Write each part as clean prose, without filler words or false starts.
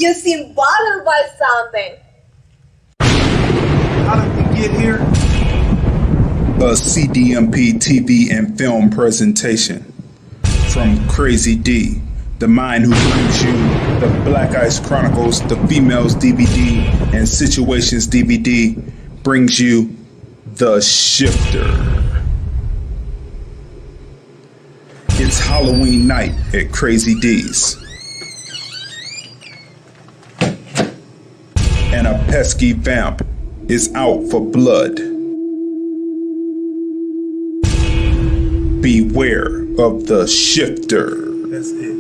You seem bothered by something. How did we get here? A CDMP TV and film presentation from Crazy D, the mind who brings you the Black Ice Chronicles, the Females DVD, and Situations DVD, brings you The Shifter. It's Halloween night at Crazy D's, and a pesky vamp is out for blood. Beware of the Shifter. That's it.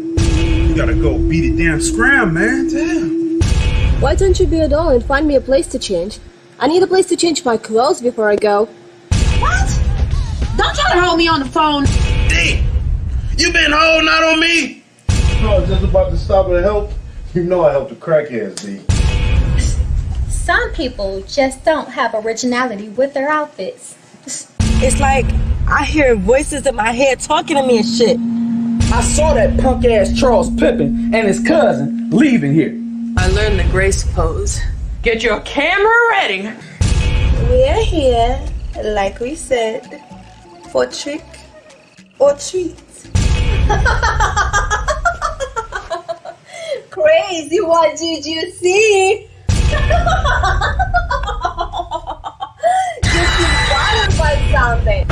You gotta go beat it damn scram, man. Damn. Why don't you be a doll and find me a place to change? I need a place to change my clothes before I go. What? Don't try to hold me on the phone. Dee, you been holding out on me? I was just about to stop and help. You know I helped the crackheads, D. Some people just don't have originality with their outfits. It's like I hear voices in my head talking to me and shit. I saw that punk ass Charles Pippen and his cousin leaving here. I learned the grace pose. Get your camera ready. We're here, like we said, for trick or treat. Crazy, what did you see? You seem bothered by something.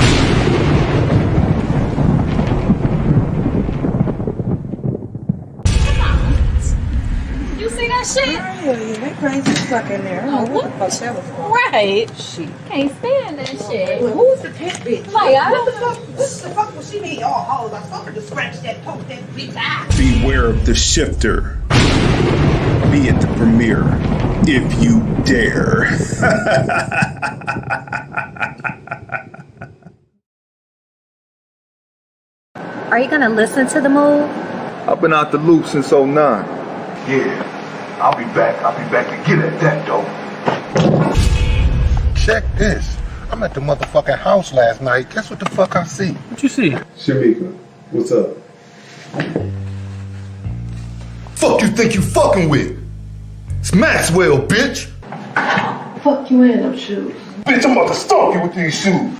You see that shit? Hey, that crazy fuck in there. Oh, what the fuck that was for? Right. Shit. Can't stand that shit. Who's the pit bitch? Like, I What don't the fuck was she need all hoes? I told her to scratch that, poke that bitch eye. Beware of the Shifter. Be at the premiere if you dare. Are you gonna listen to the move? I've been out the loop since '09. Yeah, I'll be back to get at that, though. Check this. I'm at the motherfucking house last night. Guess what the fuck I see? What you see? Shamika, what's up? Fuck you think you fucking with? It's Maxwell, bitch. Fuck you in them shoes. Bitch, I'm about to stalk you with these shoes.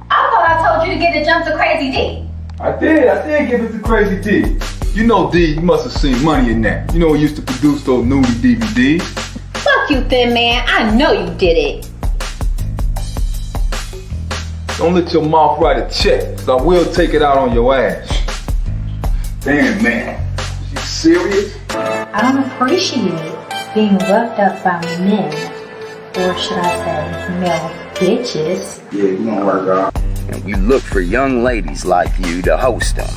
I thought I told you to get a jump to Crazy D. I did give it to Crazy D. You know, D, you must have seen money in that. You know, he used to produce those nudie DVDs. Fuck you, thin man. I know you did it. Don't let your mouth write a check, cause I will take it out on your ass. Damn, man. Is you serious? I don't appreciate being roughed up by men. Or should I say, male bitches. Yeah, you gonna work out. And we look for young ladies like you to host them.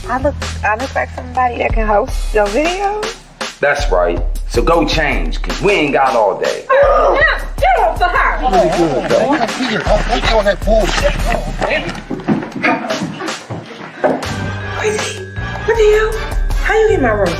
I look like somebody that can host your videos. That's right. So go change, cause we ain't got all day. Get off for her. Really good, though. I'm doing that bullshit. Crazy. What the hell? How you in my room?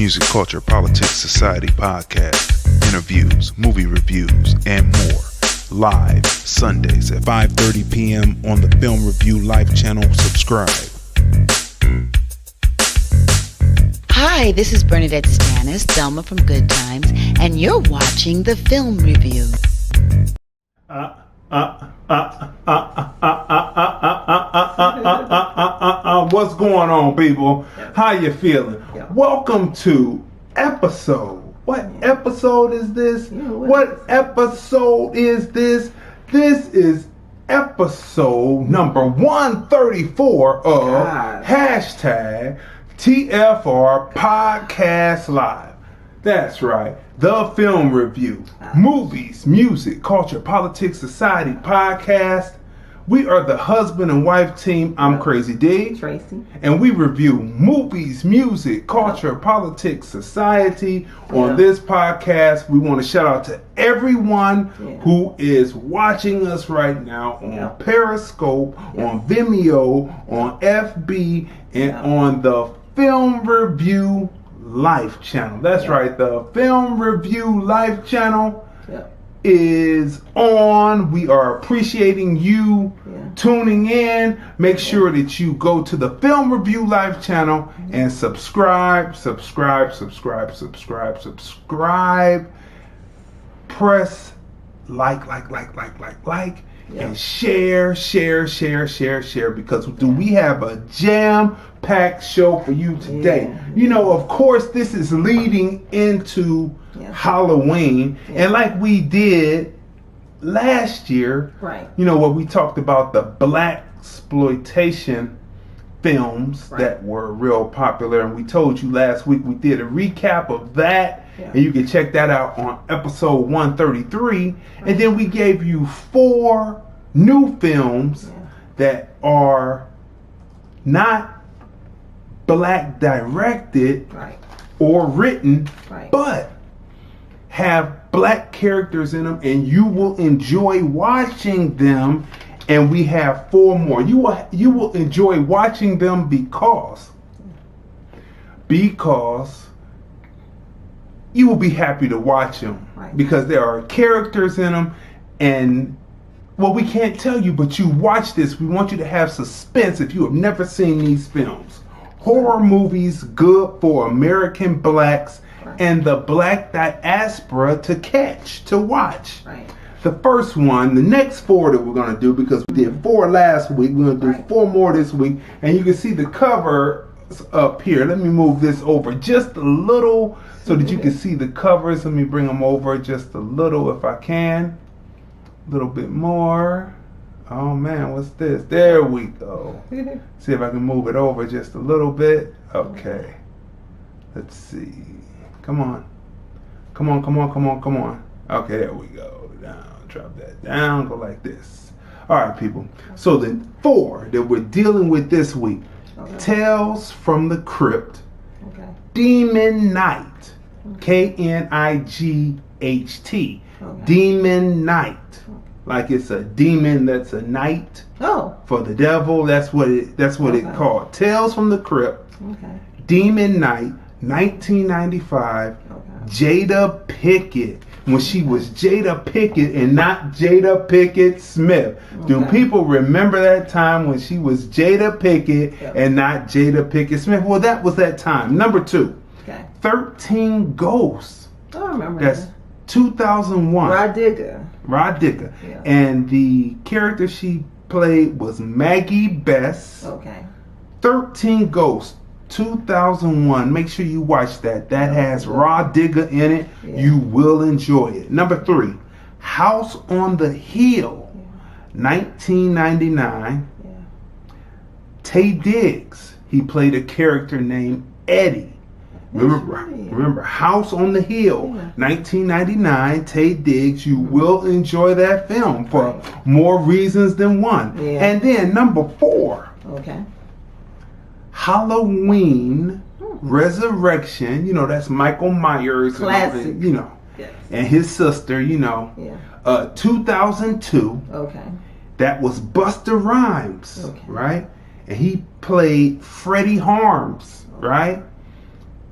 music, culture, politics, society podcast, interviews, movie reviews, and more. Live Sundays at 5:30 p.m. on the Film Review Life channel. Subscribe. Hi, this is Bernadette Stanis, Thelma from Good Times, and you're watching the Film Review. What's going on, people? How you feeling? Welcome to episode. What episode is this? What episode is this? This is episode number 134 of hashtag TFR Podcast Live. That's right. The Film Review. Movies, music, culture, politics, society podcast. We are the husband and wife team. I'm Crazy Dee. Tracey. And we review movies, music, culture, politics, society. On this podcast, we want to shout out to everyone who is watching us right now on Periscope, on Vimeo, on FB, and on the Film Review Life channel. That's right, the Film Review Life channel is on. We are appreciating you tuning in. Make sure that you go to the Film Review Life channel and subscribe. Press like, and share, because we have a jam-packed show for you today. You know, of course, this is leading into Halloween, and like we did last year, you know, what we talked about, the BLAXPLOITATION films that were real popular, and we told you last week we did a recap of that, and you can check that out on episode 133, and then we gave you 4 new films that are not black directed or written, but have black characters in them, and you will enjoy watching them. And we have 4 more. You will enjoy watching them because you will be happy to watch them, because there are characters in them, and well, we can't tell you, but you watch this. We want you to have suspense if you have never seen these films. Horror movies good for American blacks and the Black Diaspora to watch. The first one, the next 4 that we're going to do, because we did 4 last week, we're going to do 4 more this week, and you can see the cover up here. Let me move this over just a little so that you can see the covers. Let me bring them over just a little if I can. A little bit more. Oh man, what's this? There we go. See if I can move it over just a little bit. Okay. Let's see. Come on. Okay, there we go. Down. Drop that down. Go like this. Alright, people. So the 4 that we're dealing with this week. Tales from the Crypt. Demon Night. Knight. Demon Night. Like it's a demon that's a night for the devil. That's what it called. Tales from the Crypt. Demon Night, 1995. Jada Pinkett, when she was Jada Pinkett and not Jada Pinkett Smith. Do people remember that time when she was Jada Pinkett and not Jada Pinkett Smith? Well, that was that time. Number 2, 13 Ghosts. I remember That's 2001. Rod Digger. And the character she played was Maggie Bess. 13 Ghosts, 2001. Make sure you watch that. That has Rod Digger in it. You will enjoy it. Number 3, House on the Hill, 1999. Tay Diggs, he played a character named Eddie. Remember, House on the Hill, 1999, Tay Diggs. You will enjoy that film for more reasons than one. And then number 4, Halloween Resurrection. You know, that's Michael Myers. Classic. And, you know, and his sister, you know. 2002. That was Busta Rhymes, right? And he played Freddie Harms, right?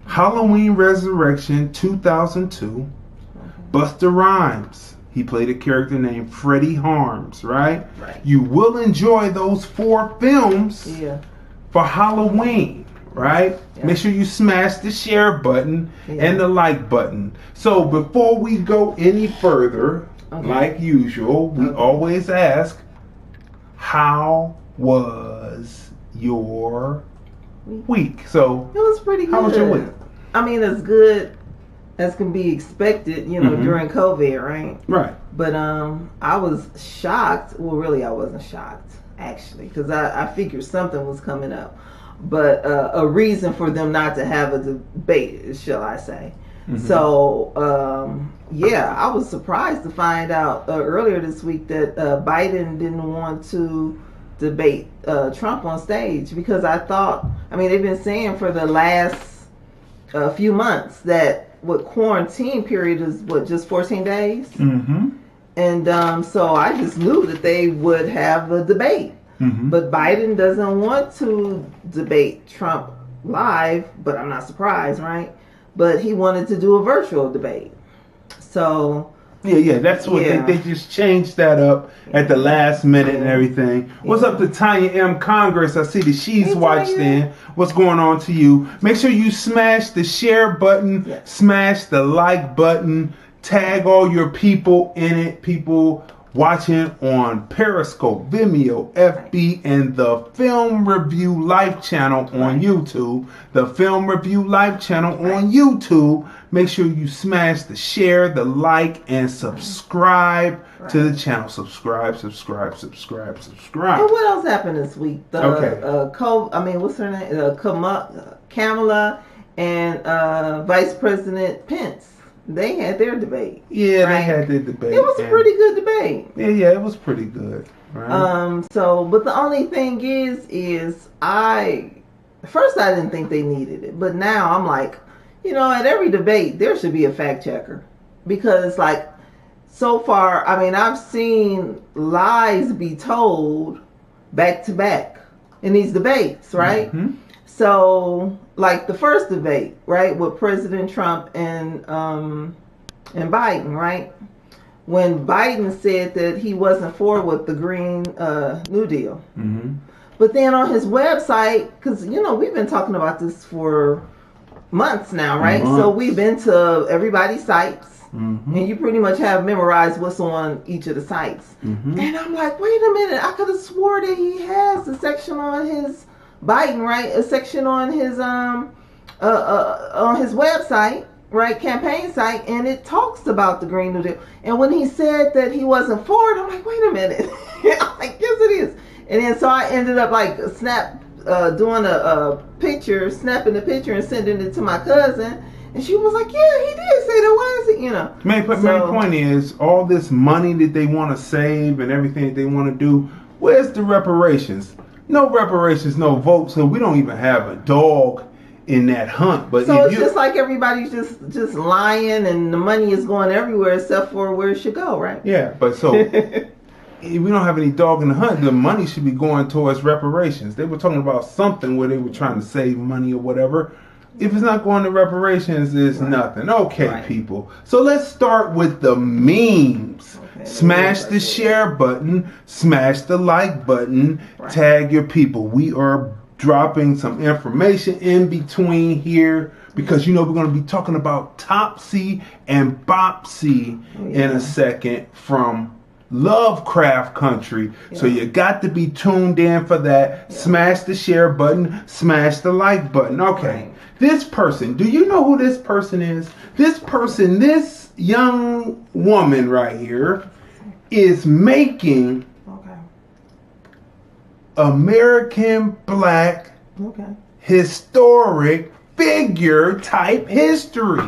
Halloween Resurrection 2002. Busta Rhymes. He played a character named Freddie Harms, right? You will enjoy those 4 films for Halloween, right? Make sure you smash the share button and the like button. So before we go any further, like usual, we always ask, how was your week? So it was pretty good. How was your week? I mean, as good as can be expected, you know, during COVID, right? Right. But I was shocked. Well, really, I wasn't shocked, actually, because I figured something was coming up. But a reason for them not to have a debate, shall I say. So, I was surprised to find out earlier this week that Biden didn't want to debate Trump on stage, because I thought, I mean, they've been saying for the last few months that what quarantine period is, just 14 days? And so I just knew that they would have a debate. But Biden doesn't want to debate Trump live, but I'm not surprised, right? But he wanted to do a virtual debate. So that's what they just changed that up at the last minute and everything. What's up to Tanya M. Congress? I see that she's watched in. What's going on to you? Make sure you smash the share button, smash the like button, tag all your people in it, people watching on Periscope, Vimeo, FB, and the Film Review Life channel on YouTube. The Film Review Life channel on YouTube. Make sure you smash the share, the like, and subscribe to the channel. Subscribe. And what else happened this week? What's her name? Kamala and Vice President Pence. They had their debate. Yeah, they had their debate. It was a pretty good debate. Yeah, it was pretty good. Right? But the only thing is first I didn't think they needed it, but now I'm like, you know, at every debate there should be a fact checker, because like so far, I mean, I've seen lies be told back to back in these debates, right? So, like the first debate, right, with President Trump and Biden, right? When Biden said that he wasn't for with the Green New Deal. But then on his website, because, you know, we've been talking about this for months now, right? So we've been to everybody's sites. And you pretty much have memorized what's on each of the sites. And I'm like, wait a minute, I could have swore that he has a section on his Biden, right? A section on his website, right? Campaign site, and it talks about the Green New Deal. And when he said that he wasn't for it, I'm like, wait a minute. I'm like, yes, it is. And then so I ended up like doing a picture, snapping the picture and sending it to my cousin. And she was like, yeah, he did say that. Why is it, you know? Main point is, all this money that they want to save and everything that they want to do, where's the reparations? No reparations, no votes, so we don't even have a dog in that hunt. But so it's just like everybody's just lying, and the money is going everywhere except for where it should go, right? Yeah, but so if we don't have any dog in the hunt, the money should be going towards reparations. They were talking about something where they were trying to save money or whatever. If it's not going to reparations, it's nothing. Okay, people. So let's start with the memes. Smash the share button, smash the like button, tag your people. We are dropping some information in between here because, you know, we're going to be talking about Topsy and Bopsy in a second from Lovecraft Country. So you got to be tuned in for that. Smash the share button, smash the like button. Okay. This person, do you know who this person is? This person, this young woman right here is making American Black historic figure type history.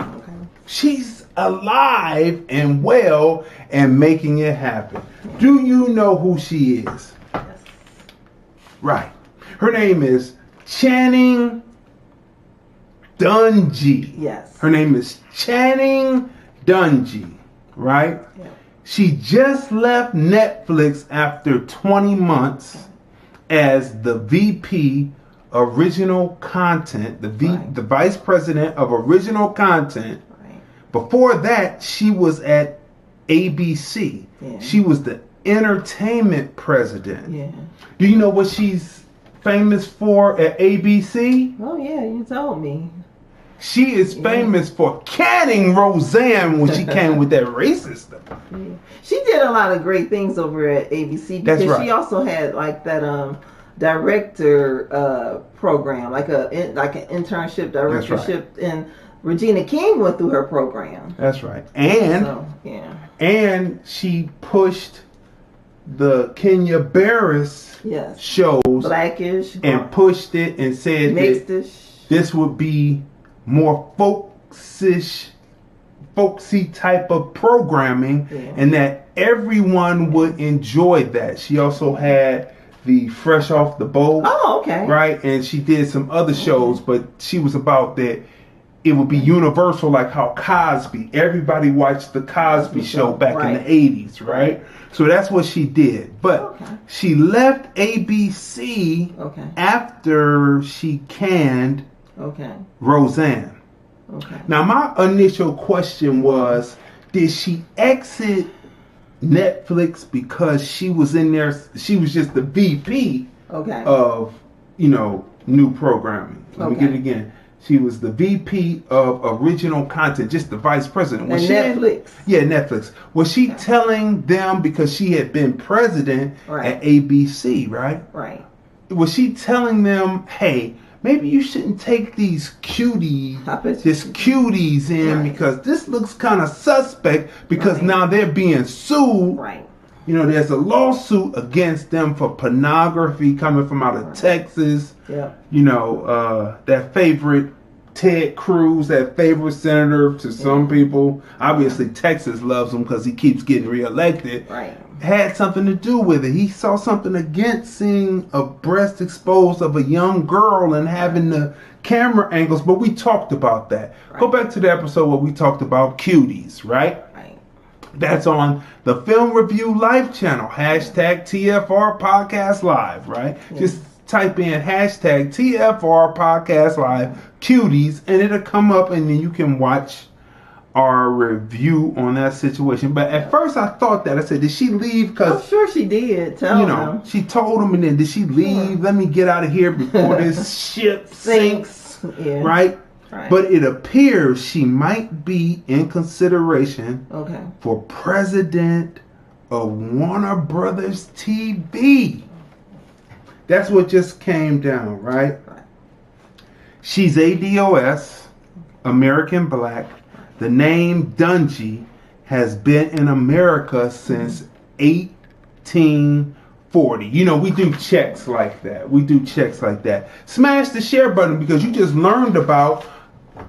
She's alive and well and making it happen. Do you know who she is? Yes. Right. Her name is Channing Dungey. Yes. Her name is Channing Dungey, right? Yeah. She just left Netflix after 20 months as the VP original content, the vice president of original content. Right. Before that, she was at ABC. Yeah. She was the entertainment president. Yeah. Do you know what she's famous for at ABC? Oh yeah, you told me. She is famous for canning Roseanne when she came with that racist stuff. Yeah. She did a lot of great things over at ABC because she also had like that director program, like an internship directorship, and Regina King went through her program. That's right. And and she pushed the Kenya Barris shows Blackish and pushed it and said that this would be more folksy type of programming, and that everyone would enjoy that. She also had the Fresh Off the Boat. Oh, okay. Right, and she did some other shows, but she was about that it would be universal, like how Cosby. Everybody watched the Cosby Show back in the 80s, right? So that's what she did. But she left ABC after she canned Roseanne. Okay. Now, my initial question was, did she exit Netflix because she was in there? She was just the VP of, new programming. Let me get it again. She was the VP of original content, just the vice president. Was Netflix. Netflix. Was she telling them, because she had been president at ABC, right? Right. Was she telling them, hey, maybe you shouldn't take these cuties in because this looks kind of suspect because now they're being sued. Right. There's a lawsuit against them for pornography coming from out of Texas. Yeah. That favorite Ted Cruz, that favorite senator to some people. Obviously, Texas loves him because he keeps getting reelected. Right. Had something to do with it. He saw something against seeing a breast exposed of a young girl and having the camera angles. But we talked about that. Right. Go back to the episode where we talked about cuties, right? That's on the Film Review Live channel. #TFR Podcast Live, right? Yeah. Just type in #TFR Podcast Live cuties and it'll come up and then you can watch our review on that situation. But at first I thought that. I said, did she leave? Because I'm sure she did. Tell them. She told him, and then did she leave? Let me get out of here before this ship sinks. Yeah. Right? But it appears she might be in consideration for president of Warner Brothers TV. That's what just came down, right? She's ADOS, American Black. The name Dungy has been in America since 1840. We do checks like that. Smash the share button because you just learned about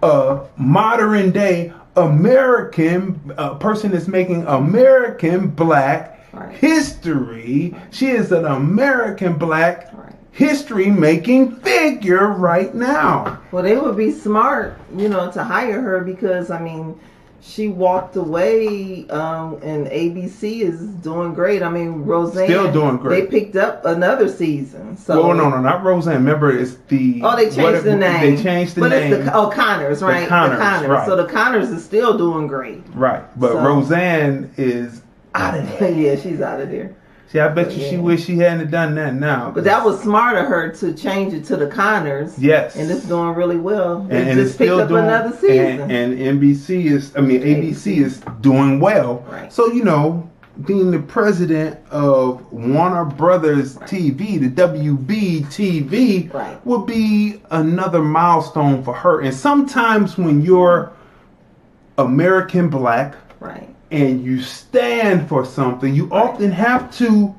a modern day American person that's making American Black history. She is an American Black history making figure right now. Well, they would be smart, to hire her because, she walked away, and ABC is doing great. Roseanne still doing great. They picked up another season. So no, not Roseanne. Remember, it's the they changed the name. They changed the name. It's Connors, right? The Connors. Right. So the Connors is still doing great. Right, but Roseanne is out of there. Yeah, she's out of there. See, I bet she wish she hadn't done that now. But that was smart of her to change it to the Connors. Yes. And it's doing really well. And just it's still picked up another season. And ABC is doing well. Right. So, being the president of Warner Brothers TV, the WB TV, will be another milestone for her. And sometimes when you're American Black, and you stand for something, you often have to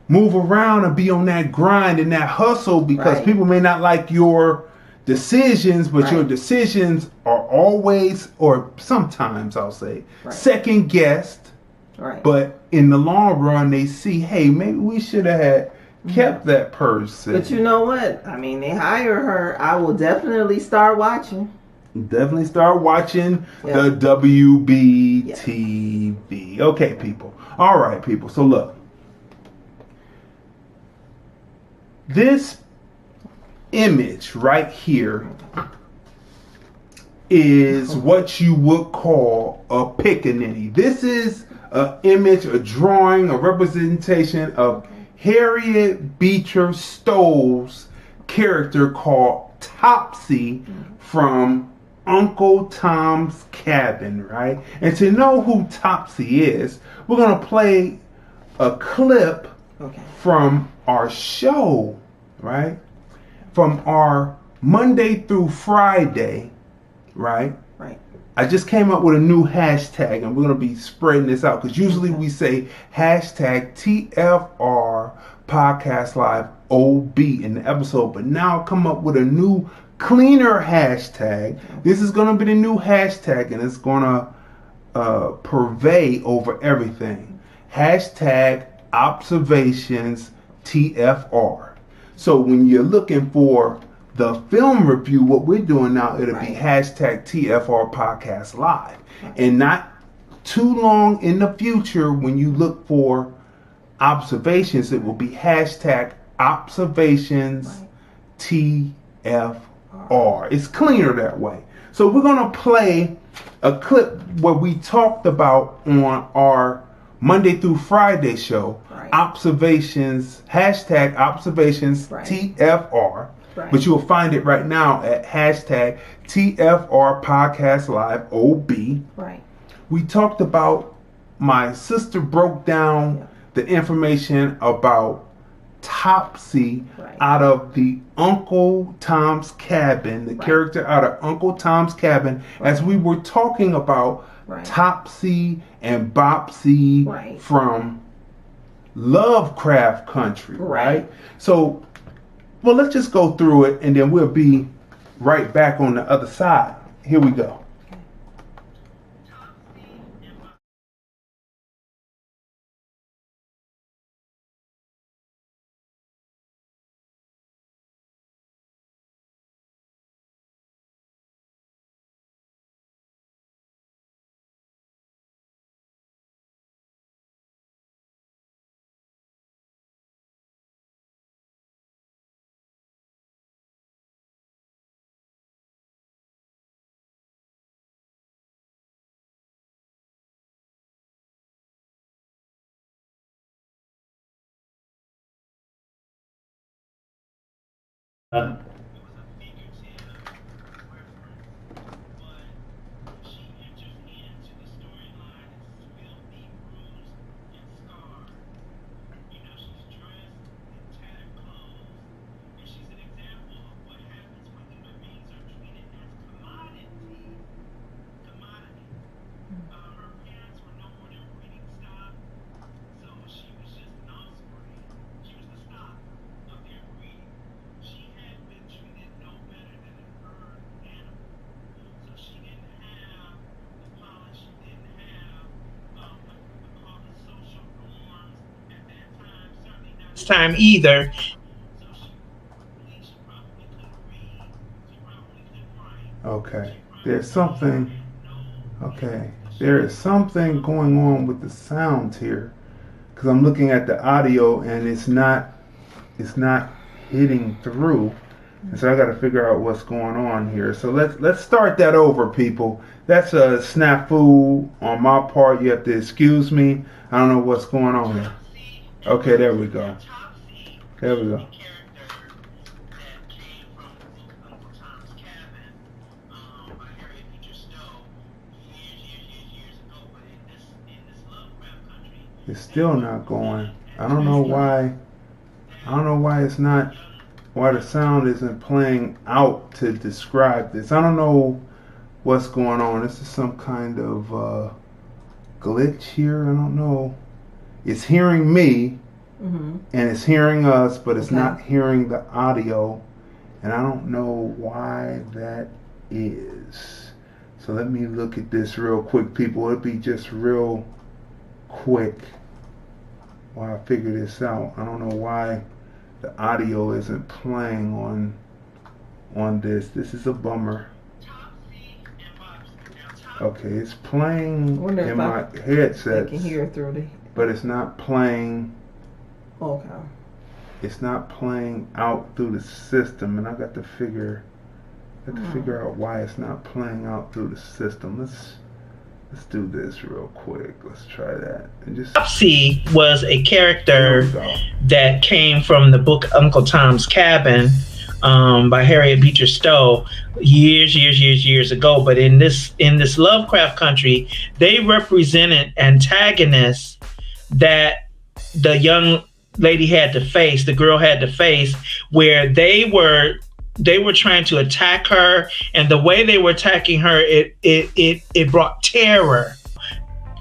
move around and be on that grind and that hustle because people may not like your decisions, but your decisions are always, or sometimes I'll say, second guessed. But in the long run, they see, hey, maybe we should have kept that person. But you know what? They hire her. I will definitely start watching. Definitely start watching the WB TV. Okay, people. All right, people. So look, this image right here is what you would call a pickaninny. This is an image, a drawing, a representation of Harriet Beecher Stowe's character called Topsy from Uncle Tom's Cabin, right? And to know who Topsy is, we're going to play a clip from our show, right? From our Monday through Friday, right? Right. I just came up with a new hashtag, and we're going to be spreading this out, because usually we say hashtag TFR Podcast Live OB in the episode, but now I've come up with a new, cleaner hashtag. This is going to be the new hashtag, and it's going to pervade over everything. Hashtag Observations TFR. So when you're looking for the film review, what we're doing now, it'll be hashtag TFR Podcast Live. And not too long in the future, when you look for observations, it will be hashtag Observations TFR. It's cleaner that way. So we're going to play a clip where we talked about on our Monday through Friday show, observations, hashtag Observations TFR. Right. But you'll find it right now at hashtag TFR Podcast Live OB. Right. We talked about, my sister broke down the information about Topsy out of the Uncle Tom's Cabin, the character out of Uncle Tom's Cabin, as we were talking about Topsy and Bopsy from Lovecraft Country, right? So, well, let's just go through it, and then we'll be right back on the other side. Here we go. Time either. Okay, there's something. Okay, there is something going on with the sounds here, because I'm looking at the audio and it's not hitting through, and so I got to figure out what's going on here. So let's start that over, people. That's a snafu on my part. You have to excuse me. I don't know what's going on here. Okay, there we go. There we go. It's still not going. I don't know why. I don't know why it's not. Why the sound isn't playing out to describe this. I don't know what's going on. This is some kind of glitch here. I don't know. It's hearing me, and it's hearing us, but it's not hearing the audio, and I don't know why that is. So let me look at this real quick, people. It'll be just real quick while I figure this out. I don't know why the audio isn't playing on this. This is a bummer. Okay, it's playing in my headset. I can hear through the. But it's not playing. Okay. it's not playing out through the system, and I got to figure out why it's not playing out through the system. Let's do this real quick. Let's try that. And just Topsy was a character that came from the book Uncle Tom's Cabin by Harriet Beecher Stowe years ago. But in this Lovecraft country, they represented antagonists that the young lady had to face, the girl had to face, where they were trying to attack her, and the way they were attacking her, it brought terror.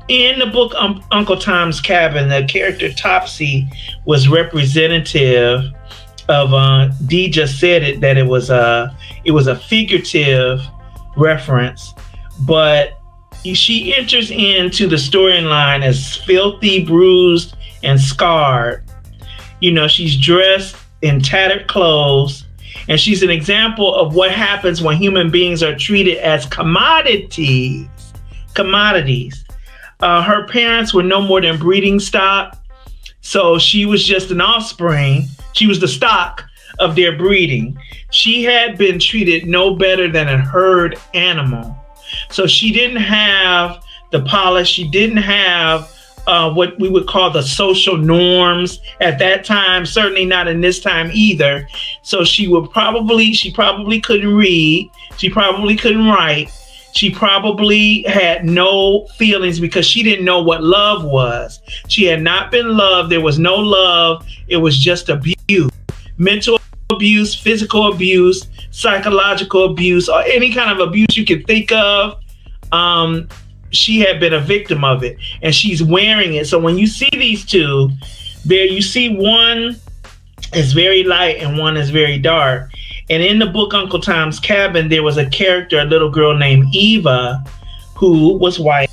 In the book Uncle Tom's Cabin, the character Topsy was representative of. Dee just said it, that it was a figurative reference, but she enters into the storyline as filthy, bruised, and scarred. You know, she's dressed in tattered clothes, and she's an example of what happens when human beings are treated as commodities. Her parents were no more than breeding stock, so she was just an offspring. She was the stock of their breeding. She had been treated no better than a herd animal. So she didn't have the polish. She didn't have what we would call the social norms at that time, certainly not in this time either. So she probably couldn't read. She probably couldn't write. She probably had no feelings because she didn't know what love was. She had not been loved. There was no love. It was just abuse, mental abuse, physical abuse, psychological abuse, or any kind of abuse you could think of. She had been a victim of it, and she's wearing it. So when you see these two, there you see one is very light and one is very dark. And in the book Uncle Tom's Cabin, there was a character, a little girl named Eva, who was white,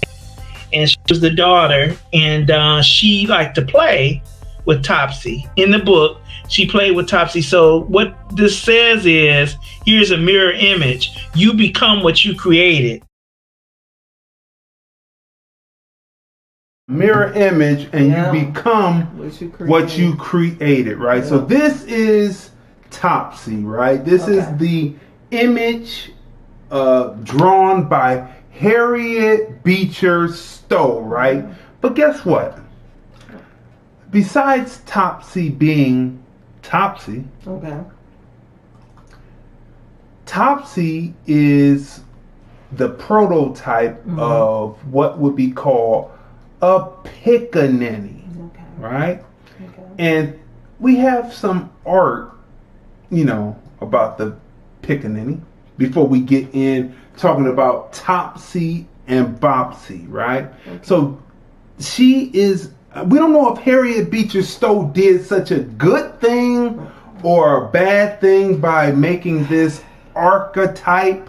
and she was the daughter, and she liked to play with Topsy. In the book, she played with Topsy. So what this says is, here's a mirror image. You become what you created. Mirror image, and you become what you created, right? Yeah. So this is Topsy, right? This is the image drawn by Harriet Beecher Stowe, right? But guess what? Besides Topsy being Topsy, Topsy is the prototype of what would be called a pickaninny, right? And we have some art, you know, about the pickaninny before we get in talking about Topsy and Bopsy, right? So she is, we don't know if Harriet Beecher Stowe did such a good thing or a bad thing by making this archetype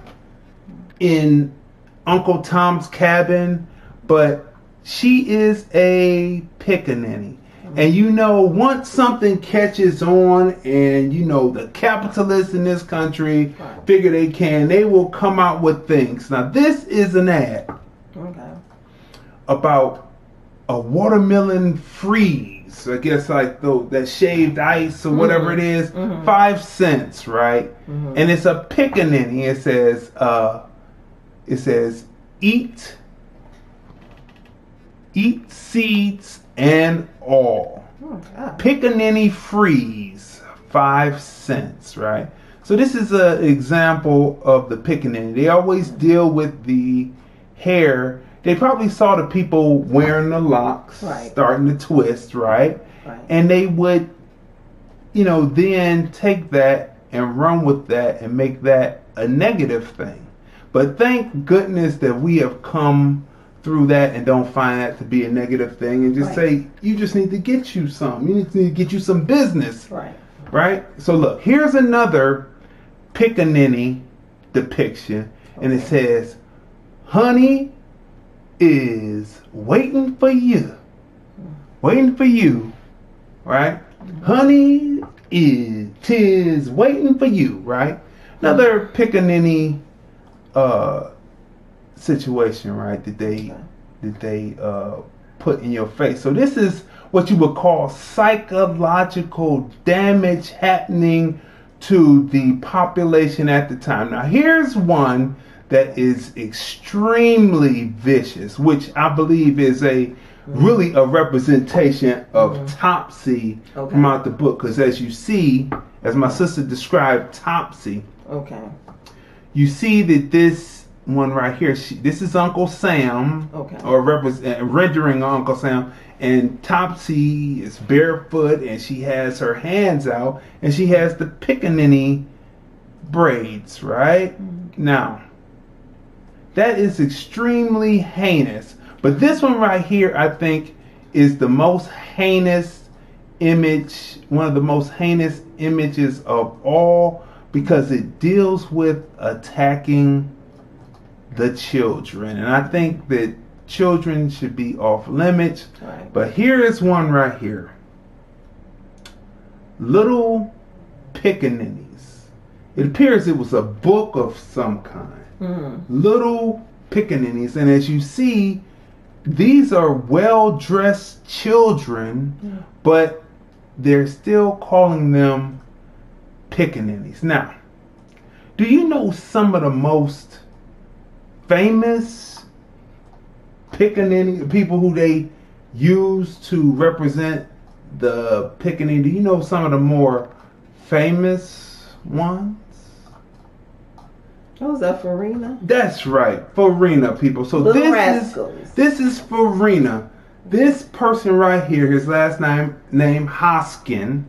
in Uncle Tom's Cabin, but she is a pickaninny. And you know, once something catches on, and you know, the capitalists in this country figure they will come out with things. Now this is an ad about a watermelon freeze, I guess, like that shaved ice or whatever it is, 5 cents, right? And it's a pickaninny. It says eat seeds and all. Pickaninny freeze, 5 cents, right? So this is an example of the pickaninny. They always deal with the hair. They probably saw the people wearing the locks, starting to twist, right? And they would, you know, then take that and run with that and make that a negative thing. But thank goodness that we have come through that and don't find that to be a negative thing, and just say, you just need to get you some. You need to get you some business. Right? So look, here's another pickaninny depiction, and it says, honey is waiting for you. Waiting for you. Right? Honey is waiting for you, right? Another pickaninny situation, right? That they put in your face. So this is what you would call psychological damage happening to the population at the time. Now here's one that is extremely vicious, which I believe is really a representation of Topsy from out the book. Because as you see, as my sister described Topsy, you see that this one right here, this is Uncle Sam, or rendering Uncle Sam, and Topsy is barefoot and she has her hands out and she has the pickaninny braids, right? Now, that is extremely heinous. But this one right here, I think, is the most heinous image, one of the most heinous images of all, because it deals with attacking the children. And I think that children should be off limits. But here is one right here. Little Pickaninnies. It appears it was a book of some kind. Little Pickaninnies. And as you see, these are well-dressed children, but they're still calling them Pickaninnies. Now, do you know some of the most famous Pickaninny people who they use to represent the Pickaninny? Do you know some of the more famous ones? Oh, is that Farina? That's right, Farina, people. So this is Farina. This person right here, his last name Hoskin.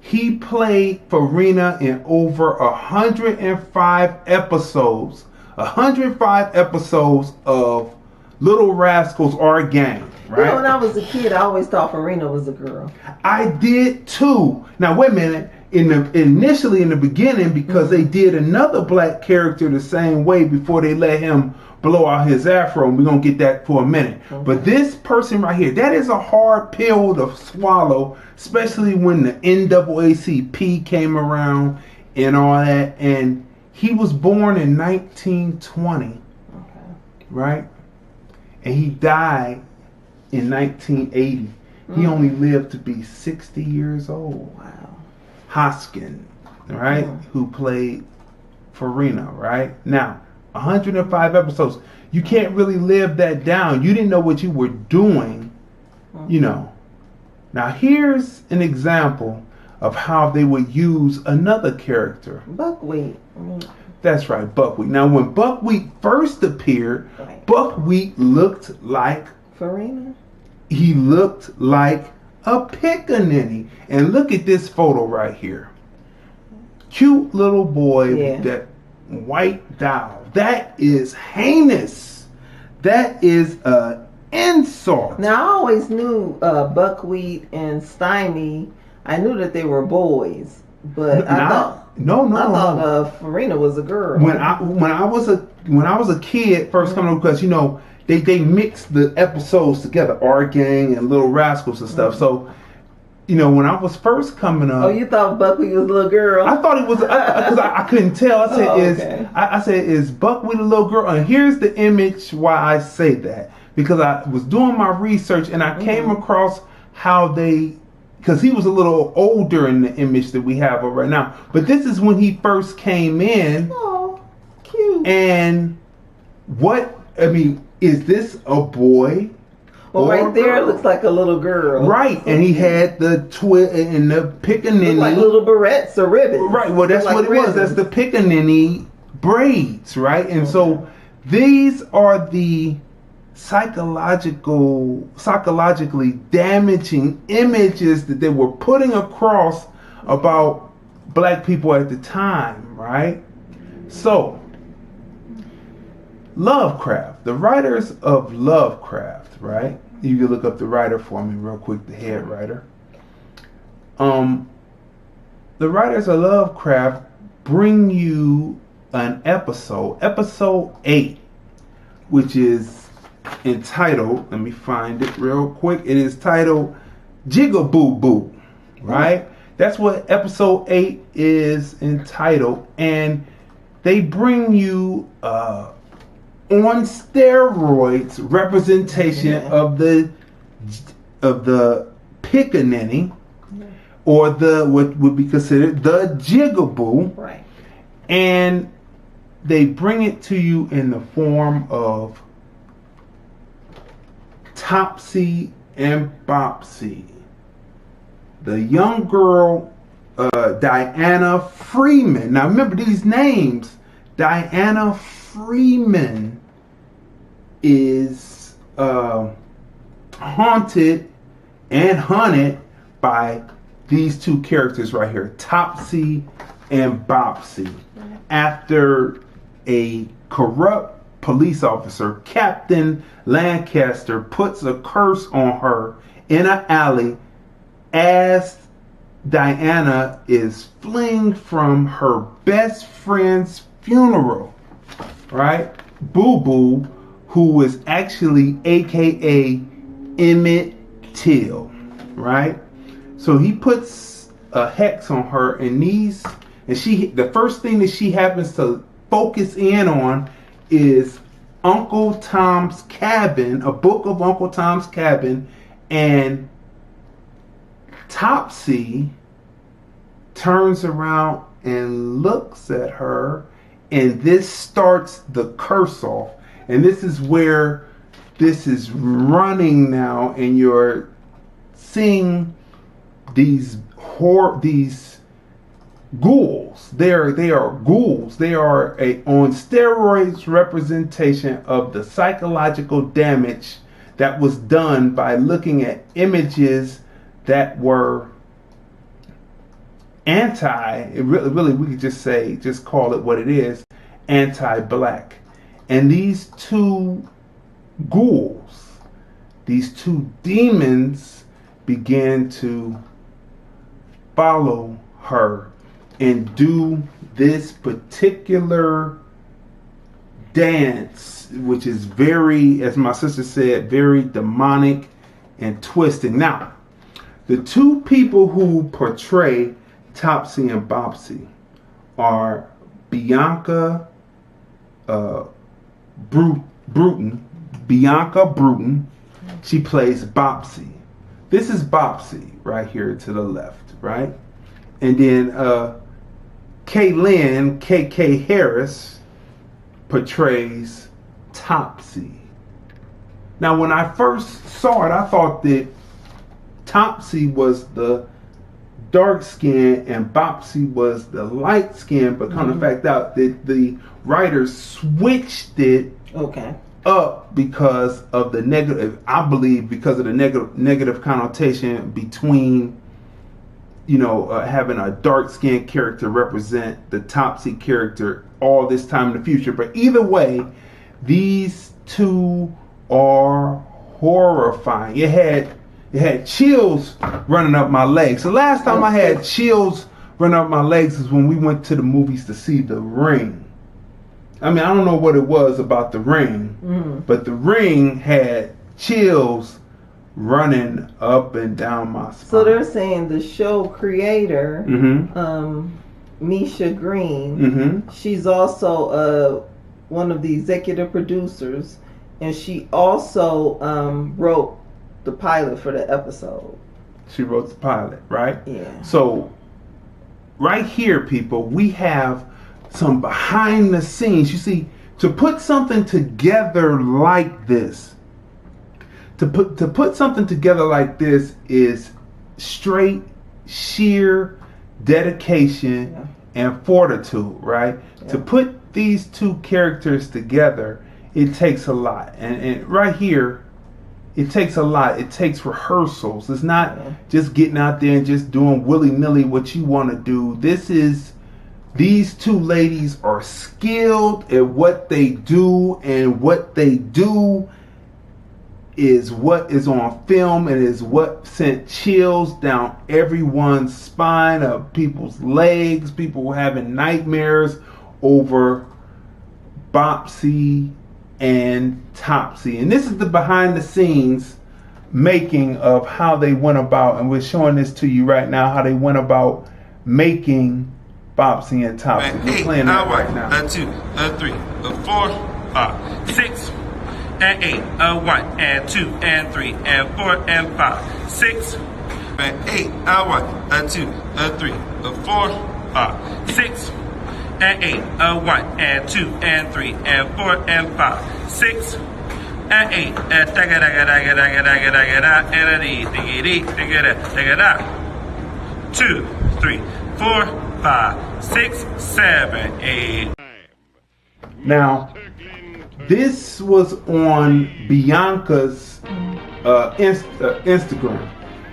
He played Farina in over 105 episodes. 105 episodes of Little Rascals Our Gang, right? You know, when I was a kid, I always thought Farina was a girl. I did too. Now wait a minute. Initially in the beginning, because they did another black character the same way before they let him blow out his afro, and we're gonna get that for a minute. But this person right here, that is a hard pill to swallow, especially when the NAACP came around and all that. And he was born in 1920, right? And he died in 1980. He only lived to be 60 years old. Wow. Hoskin, right? Who played Farina, right? Now, 105 episodes. You can't really live that down. You didn't know what you were doing, you know. Now, here's an example of how they would use another character. Buckwheat. That's right, Buckwheat. Now, when Buckwheat first appeared, Buckwheat looked like Farina. He looked like a pickaninny. And look at this photo right here. Cute little boy with that white doll. That is heinous. That is an insult. Now, I always knew Buckwheat and Stymie. I knew that they were boys, but I thought Farina was a girl. When I was a kid first coming up, because you know they mixed the episodes together, Our Gang and Little Rascals and stuff. So, you know, when I was first coming up, oh, you thought Buckwheat was a little girl? I thought it was because I couldn't tell. I said, I said, is Buckwheat a little girl? And here's the image why I say that, because I was doing my research and I came across how they, because he was a little older in the image that we have right now. But this is when he first came in. Oh, cute. And is this a boy? Well, right there it looks like a little girl. Right, and he had the and the pickaninny. Like little barrettes or ribbons. Right, well that's like what it was. That's the pickaninny braids, right? And so these are the psychologically damaging images that they were putting across about black people at the time, right? So Lovecraft, the writers of Lovecraft, right? You can look up the writer for me real quick, the head writer. The writers of Lovecraft bring you an episode 8, which is entitled, let me find it real quick. It is titled Jigaboo Boo, right? That's what episode 8 is entitled. And they bring you on steroids representation of the pickaninny, or the what would be considered the jigaboo, right? And they bring it to you in the form of Topsy and Bopsy. The young girl, Diana Freeman. Now remember these names. Diana Freeman is haunted and hunted by these two characters right here, Topsy and Bopsy. After a corrupt police officer, Captain Lancaster, puts a curse on her in an alley as Diana is fleeing from her best friend's funeral, right? Boo Boo, who is actually AKA Emmett Till, right? So he puts a hex on her, and the first thing that she happens to focus in on is Uncle Tom's Cabin, a book of Uncle Tom's Cabin, and Topsy turns around and looks at her, and this starts the curse off. And this is where this is running now, and you're seeing these ghouls. They are ghouls. They are on steroids representation of the psychological damage that was done by looking at images that were really we could just call it what it is, anti-black. And these two ghouls, these two demons, began to follow her and do this particular dance, which is very, as my sister said, very demonic and twisted. Now, the two people who portray Topsy and Bopsy are Bianca Bruton. Bianca Bruton. She plays Bopsy. This is Bopsy right here to the left, right? And then Kaylin, KK Harris, portrays Topsy. Now, when I first saw it, I thought that Topsy was the dark skin and Bopsy was the light skin, but kind of fact out that the writers switched it up because of the negative, I believe, because of the negative connotation between, having a dark skinned character represent the Topsy character all this time in the future. But either way, these two are horrifying. It had chills running up my legs. The last time I had chills running up my legs is when we went to the movies to see The Ring. I mean, I don't know what it was about The Ring, but The Ring had chills running up and down my spine. So they're saying the show creator, Misha Green, she's also one of the executive producers, and she also wrote the pilot for the episode. She wrote the pilot, right? Yeah. So right here, people, we have some behind the scenes. You see, to put something together like this, to put something together like this is straight, sheer dedication and fortitude, right? Yeah. To put these two characters together, it takes a lot. And right here, it takes a lot. It takes rehearsals. It's not just getting out there and just doing willy-nilly what you want to do. These two ladies are skilled at what they do, and what they do is what is on film and is what sent chills down everyone's spine, of people's legs, people having nightmares over Bopsy and Topsy. And this is the behind the scenes making of how they went about, and we're showing this to you right now, how they went about making Bopsy and Topsy. We're playing that right now. 2, 3, 4, 6 and 8, 1 and 2 and 3 and 4 and 5, 6 and 8, 1, 2, 3, 4, 6 and 8, 1 and 2 and 3 and 4 and 5, 6 and 8, and 2, 3, 4, 5, 6, 7, 8. Now, this was on Bianca's Instagram.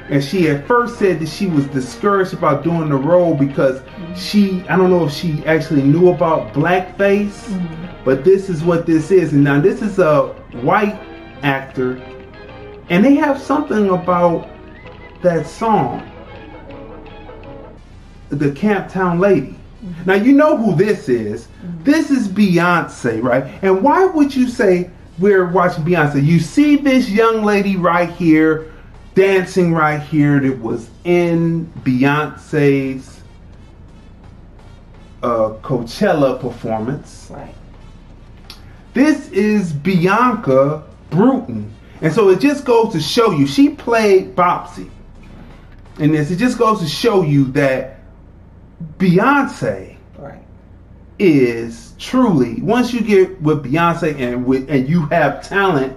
And she at first said that she was discouraged about doing the role because I don't know if she actually knew about blackface, but this is what this is. And now this is a white actor, and they have something about that song, the Camptown Lady. Now you know who this is. This is Beyonce, right? And why would you say we're watching Beyonce? You see this young lady right here, dancing right here, that was in Beyonce's Coachella performance. Right. This is Bianca Bruton. And so it just goes to show you, she played Bopsy in this. It just goes to show you that Beyonce is truly, once you get with Beyonce and you have talent,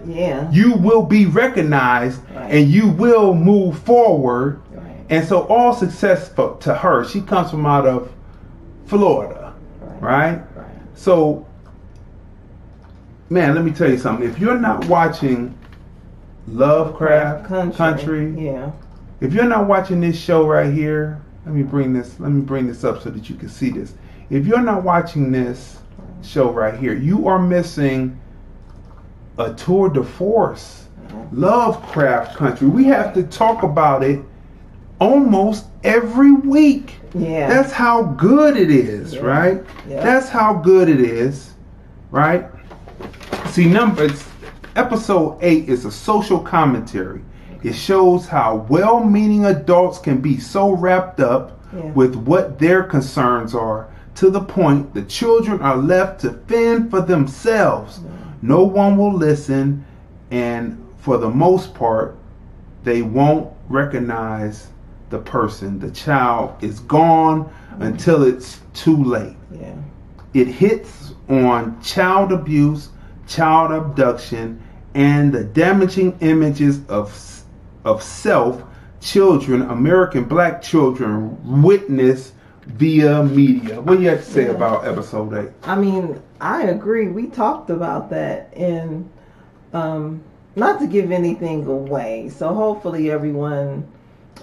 you will be recognized and you will move forward. And so all success to her, she comes from out of Florida, right? So, man, let me tell you something. If you're not watching Lovecraft Country, if you're not watching this show right here, let me bring this up so that you can see this. If you're not watching this show right here, you are missing a tour de force. Lovecraft Country. We have to talk about it almost every week. Yeah. That's how good it is, right? Yeah. That's how good it is, right? See, episode 8 is a social commentary. It shows how well-meaning adults can be so wrapped up with what their concerns are, to the point the children are left to fend for themselves. No one will listen, and for the most part, they won't recognize the person. The child is gone until it's too late. It hits on child abuse, child abduction, and the damaging images of self children, American black children, witness via media. What do you have to say about episode 8? I mean, I agree. We talked about that, and not to give anything away. So hopefully everyone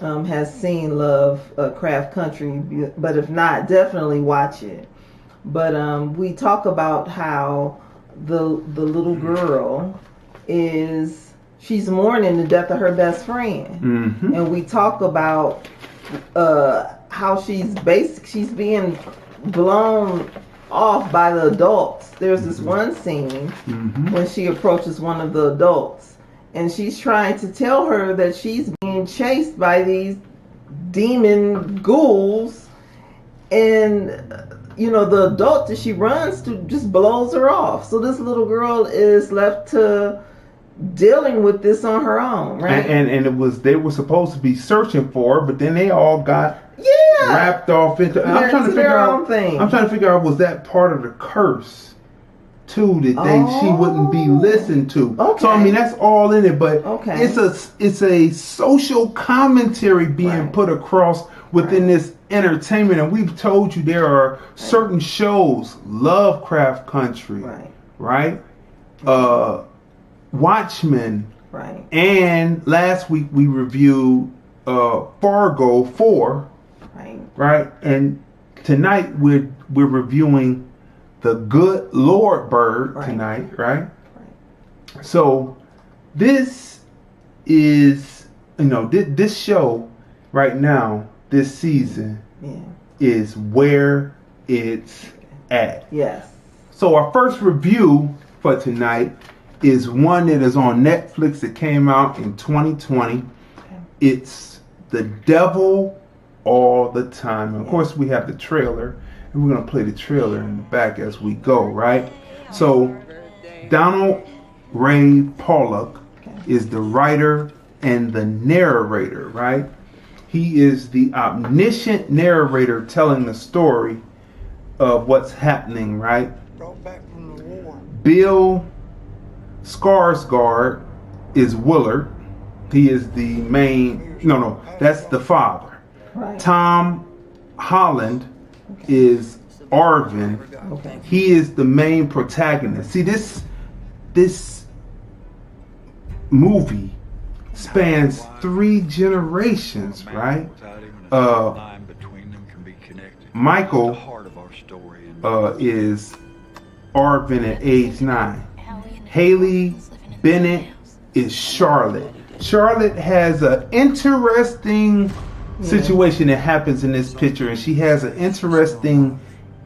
has seen Lovecraft Country, but if not, definitely watch it. But we talk about how the little girl she's mourning the death of her best friend, and we talk about how she's being blown off by the adults. There's this one scene when she approaches one of the adults, and she's trying to tell her that she's being chased by these demon ghouls, and the adult that she runs to just blows her off. So this little girl is left to dealing with this on her own, right? And they were supposed to be searching for her, but then they all got wrapped off into. I'm trying to figure out, was that part of the curse too, that she wouldn't be listened to? So I mean, that's all in it, but it's a social commentary being put across within this entertainment. And we've told you there are certain shows, Lovecraft Country, right? Watchmen, and last week we reviewed Fargo 4, right? And tonight we're reviewing The Good Lord Bird tonight, right? So this is, this show right now, this season is where it's at. Yes. So our first review for tonight is one that is on Netflix. It came out in 2020. It's The Devil All the Time. And of course, we have the trailer, and we're going to play the trailer in the back as we go, right? So Donald Ray Pollock is the writer and the narrator, right? He is the omniscient narrator telling the story of what's happening, right? Bill Skarsgård is Willard. He is the main, that's the father. Right. Tom Holland is Arvin. Okay. He is the main protagonist. See, this movie spans 3 generations, right? Michael is Arvin at age 9. Haley Bennett is Charlotte. Charlotte has an interesting situation that happens in this picture, and she has an interesting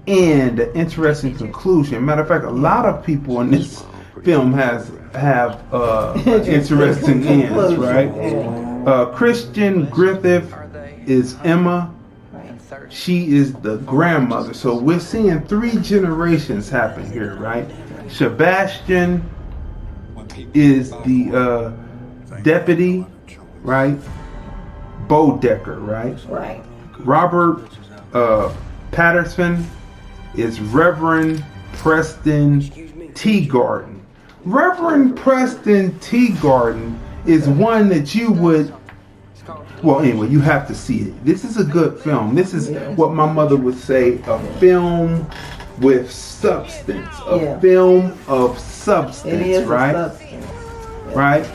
end, an interesting conclusion. Matter of fact, a lot of people in this film have interesting ends, right? Christian Griffith is Emma. She is the grandmother. So we're seeing 3 generations happen here, right? Sebastian is the deputy, right? Bodecker, right? Right. Robert Patterson is Reverend Preston Teagarden. Reverend Preston Teagarden is one that you would, well, anyway, you have to see it. This is a good film. This is what my mother would say, a film with substance. A film of substance, it is right? Substance. Right?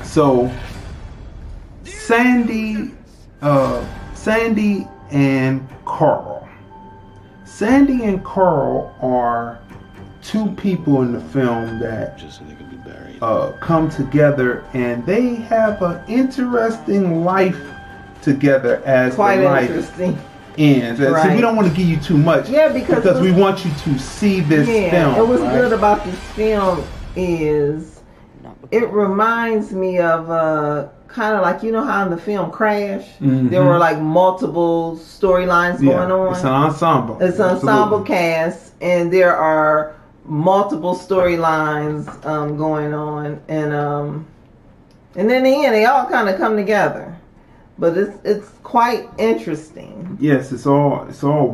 So, Sandy and Carl. Sandy and Carl are 2 people in the film that come together, and they have an interesting life together as Quite the life interesting. ends. And so we don't want to give you too much, because we want you to see this film. And what's good about this film is it reminds me of kind of like, you know how in the film Crash, there were like multiple storylines going on. It's an ensemble. It's an ensemble cast, and there are multiple storylines going on, and then in the end they all kind of come together. But it's quite interesting. Yes, it's all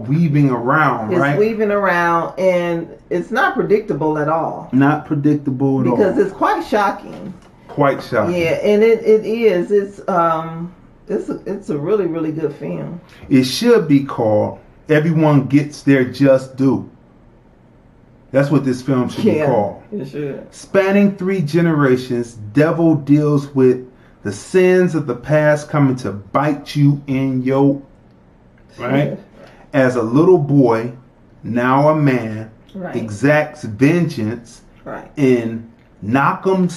weaving around, right? It's weaving around, and it's not predictable at all. Not predictable at all. Because it's quite shocking. Quite shocking. Yeah, and it is. It's a really, really good film. It should be called Everyone Gets Their Just Due. That's what this film should be called. It should. Spanning 3 generations, Devil deals with the sins of the past coming to bite you in your, right? As a little boy, now a man, exacts vengeance in Knock'em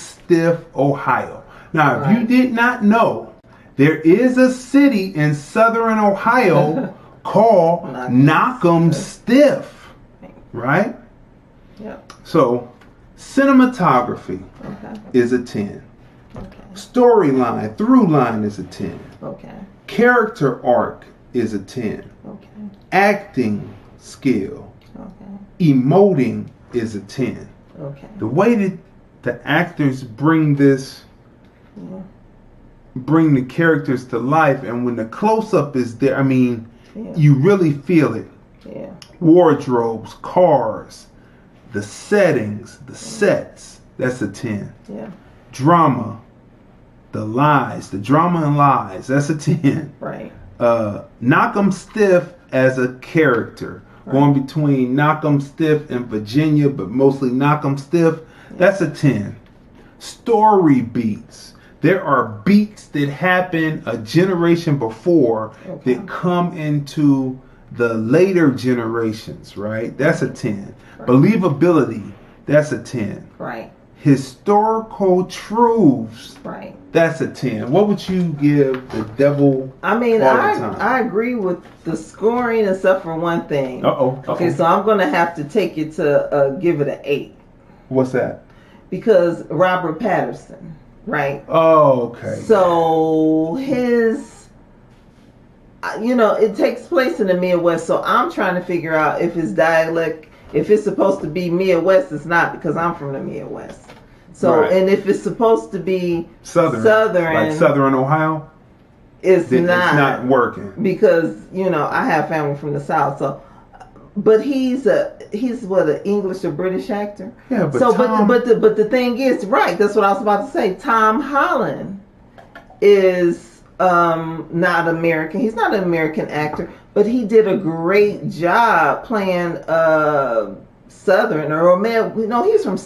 Ohio. Now, if you did not know, there is a city in southern Ohio called Knock'em, right? Yep. So, cinematography is a 10. Storyline, through line is a 10. Character arc is a 10. Acting skill, emoting is a 10. The way that the actors bring the characters to life, and when the close-up is there, I mean, you really feel it. Wardrobes, cars, the settings, the sets, that's a 10. Drama, the drama and lies, that's a 10. Knock'em Stiff as a character, going between Knock'em Stiff and Virginia, but mostly Knock'em Stiff, that's a 10. Story beats. There are beats that happen a generation before that come into the later generations, right? That's a 10. Believability, that's a 10. Historical truths, that's a 10. What would you give The Devil? I mean, I agree with the scoring except for one thing. Okay, so I'm going to have to take it to give it an 8. What's that? Because Robert Patterson, right? Oh, okay. So his, it takes place in the Midwest, so I'm trying to figure out if his dialect If it's supposed to be Midwest, it's not, because I'm from the Midwest. So, and if it's supposed to be Southern, like Southern Ohio, it's not working, because I have family from the South. So, but he's what, an English or British actor? Yeah, but so but the thing is, right? That's what I was about to say. Tom Holland is not American. He's not an American actor, but he did a great job playing Southern he's from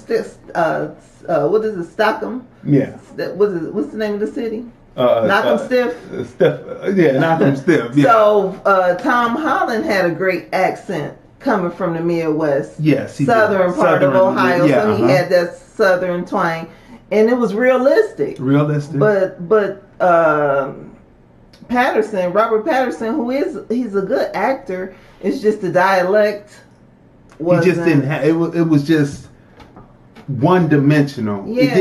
what is it, Stockholm? Yeah. What's the name of the city? Knock'em Stiff. Knock'em Stiff. Yeah. So Tom Holland had a great accent coming from the Midwest. Yes, he Southern did. part of Ohio. Yeah, so he had that Southern twang, and it was realistic. But Patterson, Robert Patterson, he's a good actor. It's just the dialect wasn't. He just didn't have it. It was just one dimensional. Yeah. It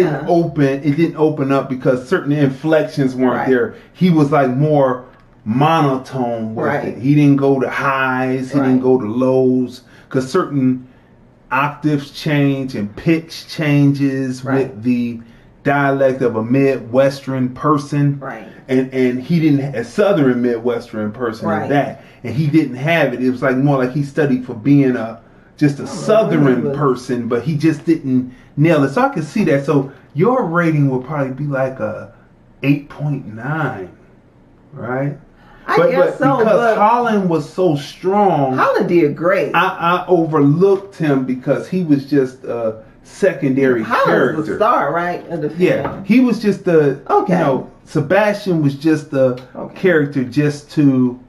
didn't open up because certain inflections weren't there. He was like more monotone with it. He didn't go to highs. He didn't go to lows, because certain octaves change and pitch changes with the dialect of a Midwestern person. Right. And he didn't, a Southern Midwestern person like that. And he didn't have it. It was like more like he studied for being just a Southern person, but he just didn't nail it. So I can see that. So your rating would probably be like a 8.9, right? I guess so, because Holland was so strong. Holland did great. I overlooked him because he was just a secondary character. Was the star, right? Of the film. Yeah, he was just Sebastian was just the character just to,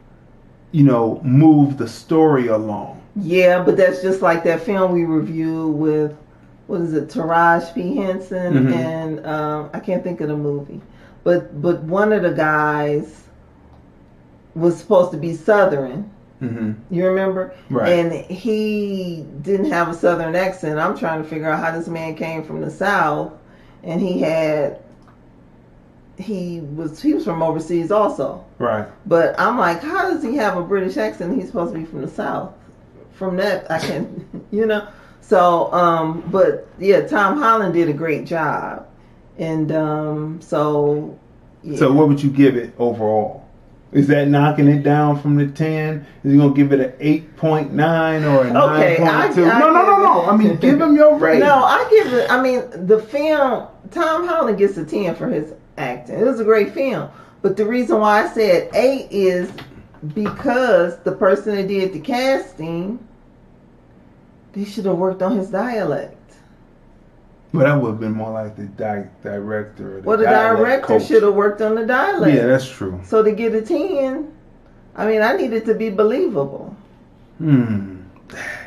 move the story along. Yeah, but that's just like that film we reviewed with, what is it, Taraji P. Henson, and I can't think of the movie, but one of the guys was supposed to be Southern. You remember? Right. And he didn't have a Southern accent. I'm trying to figure out how this man came from the South, and he was from overseas also. Right. But I'm like, how does he have a British accent? He's supposed to be from the South. From that, I can, So, but yeah, Tom Holland did a great job, and so. Yeah. So, what would you give it overall? Is that knocking it down from the 10? Is you gonna give it an 8.9 or a 9.2? No. I mean, give him your rating. No, I give it. I mean, the film. Tom Holland gets a 10 for his acting. It was a great film, but the reason why I said 8 is because the person that did the casting, they should have worked on his dialect. But that would have been more like the director. The director should have worked on the dialect. Yeah, that's true. So to get a 10, I mean, I need it to be believable. Now